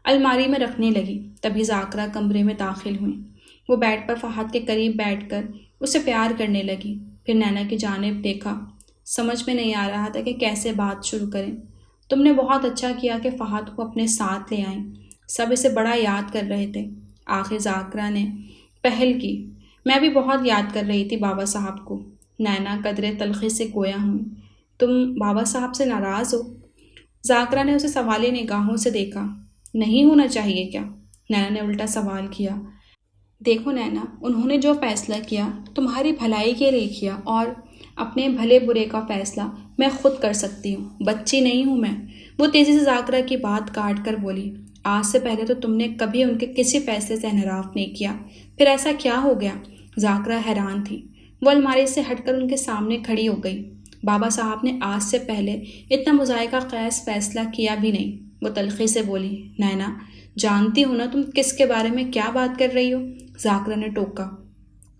الماری میں رکھنے لگی۔ تبھی ذاکرہ کمرے میں داخل ہوئیں۔ وہ بیڈ پر فہد کے قریب بیٹھ کر اسے پیار کرنے لگی۔ پھر نینا کی جانب دیکھا۔ سمجھ میں نہیں آ رہا تھا کہ کیسے بات شروع کریں۔ تم نے بہت اچھا کیا کہ فہد کو اپنے ساتھ لے آئیں۔ سب اسے بڑا یاد کر رہے تھے۔ آخر ذاکرہ نے پہل کی۔ میں بھی بہت یاد کر رہی تھی بابا صاحب کو۔ نینا قدرے تلخی سے گویا ہوں۔ تم بابا صاحب سے ناراض ہو؟ ذاکرہ نے اسے سوالی نگاہوں سے دیکھا۔ نہیں ہونا چاہیے کیا؟ نینا نے الٹا سوال کیا۔ دیکھو نینا، انہوں نے جو فیصلہ کیا تمہاری بھلائی کے لیے کیا، اور اپنے بھلے برے کا فیصلہ میں خود کر سکتی ہوں، بچی نہیں ہوں میں۔ وہ تیزی سے ذاکرہ کی بات کاٹ کر بولی۔ آج سے پہلے تو تم نے کبھی ان کے کسی فیصلے سے انحراف نہیں کیا، پھر ایسا کیا ہو گیا؟ ذاکرہ حیران تھی۔ وہ الماری سے ہٹ کر ان کے سامنے کھڑی ہو گئی۔ بابا صاحب نے آج سے پہلے اتنا مضحکہ خیز فیصلہ کیا بھی نہیں۔ وہ تلخی سے بولی۔ نینا، جانتی ہو نا تم کس کے بارے میں کیا بات کر رہی ہو؟ ذاکرہ نے ٹوکا۔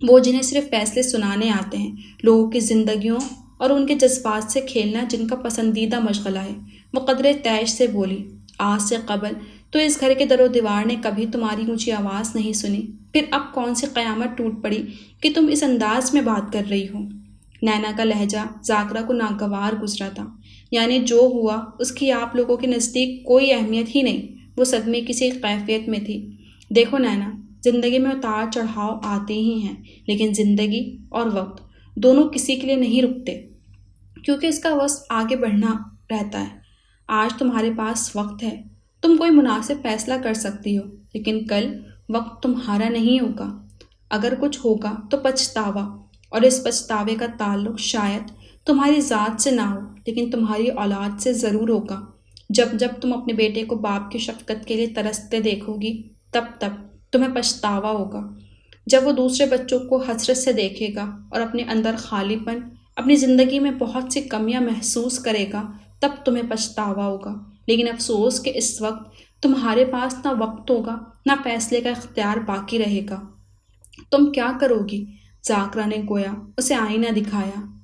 وہ جنہیں صرف فیصلے سنانے آتے ہیں، لوگوں کی زندگیوں اور ان کے جذبات سے کھیلنا جن کا پسندیدہ مشغلہ ہے۔ وہ قدرے طیش سے بولی۔ آج سے قبل تو اس گھر کے در و دیوار نے کبھی تمہاری اونچی آواز نہیں سنی، پھر اب کون سی قیامت ٹوٹ پڑی کہ تم اس انداز میں بات کر رہی ہو؟ نینا کا لہجہ ذاکرہ کو ناگوار گزرا تھا۔ یعنی جو ہوا اس کی آپ لوگوں کے نزدیک کوئی اہمیت ہی نہیں۔ وہ صدمے کسی کیفیت میں تھی۔ دیکھو نینا، زندگی میں اتار چڑھاؤ آتے ہی ہیں، لیکن زندگی اور وقت دونوں کسی کے لیے نہیں رکتے، کیونکہ اس کا وقت آگے بڑھنا رہتا ہے۔ آج تمہارے پاس وقت ہے، تم کوئی مناسب فیصلہ کر سکتی ہو، لیکن کل وقت تمہارا نہیں ہوگا۔ اگر کچھ ہوگا تو پچھتاوا، اور اس پچھتاوے کا تعلق شاید تمہاری ذات سے نہ ہو، لیکن تمہاری اولاد سے ضرور ہوگا۔ جب تم اپنے بیٹے کو باپ کی شفقت کے لیے ترستے دیکھو گی، تب تمہیں پچھتاوا ہوگا۔ جب وہ دوسرے بچوں کو حسرت سے دیکھے گا اور اپنے اندر خالی پن، اپنی زندگی میں بہت سی کمیاں محسوس کرے گا، تب تمہیں پچھتاوا ہوگا۔ لیکن افسوس کہ اس وقت تمہارے پاس نہ وقت ہوگا، نہ فیصلے کا اختیار باقی رہے گا۔ تم کیا کرو گی؟ ذاکرہ نے گویا اسے آئینہ دکھایا۔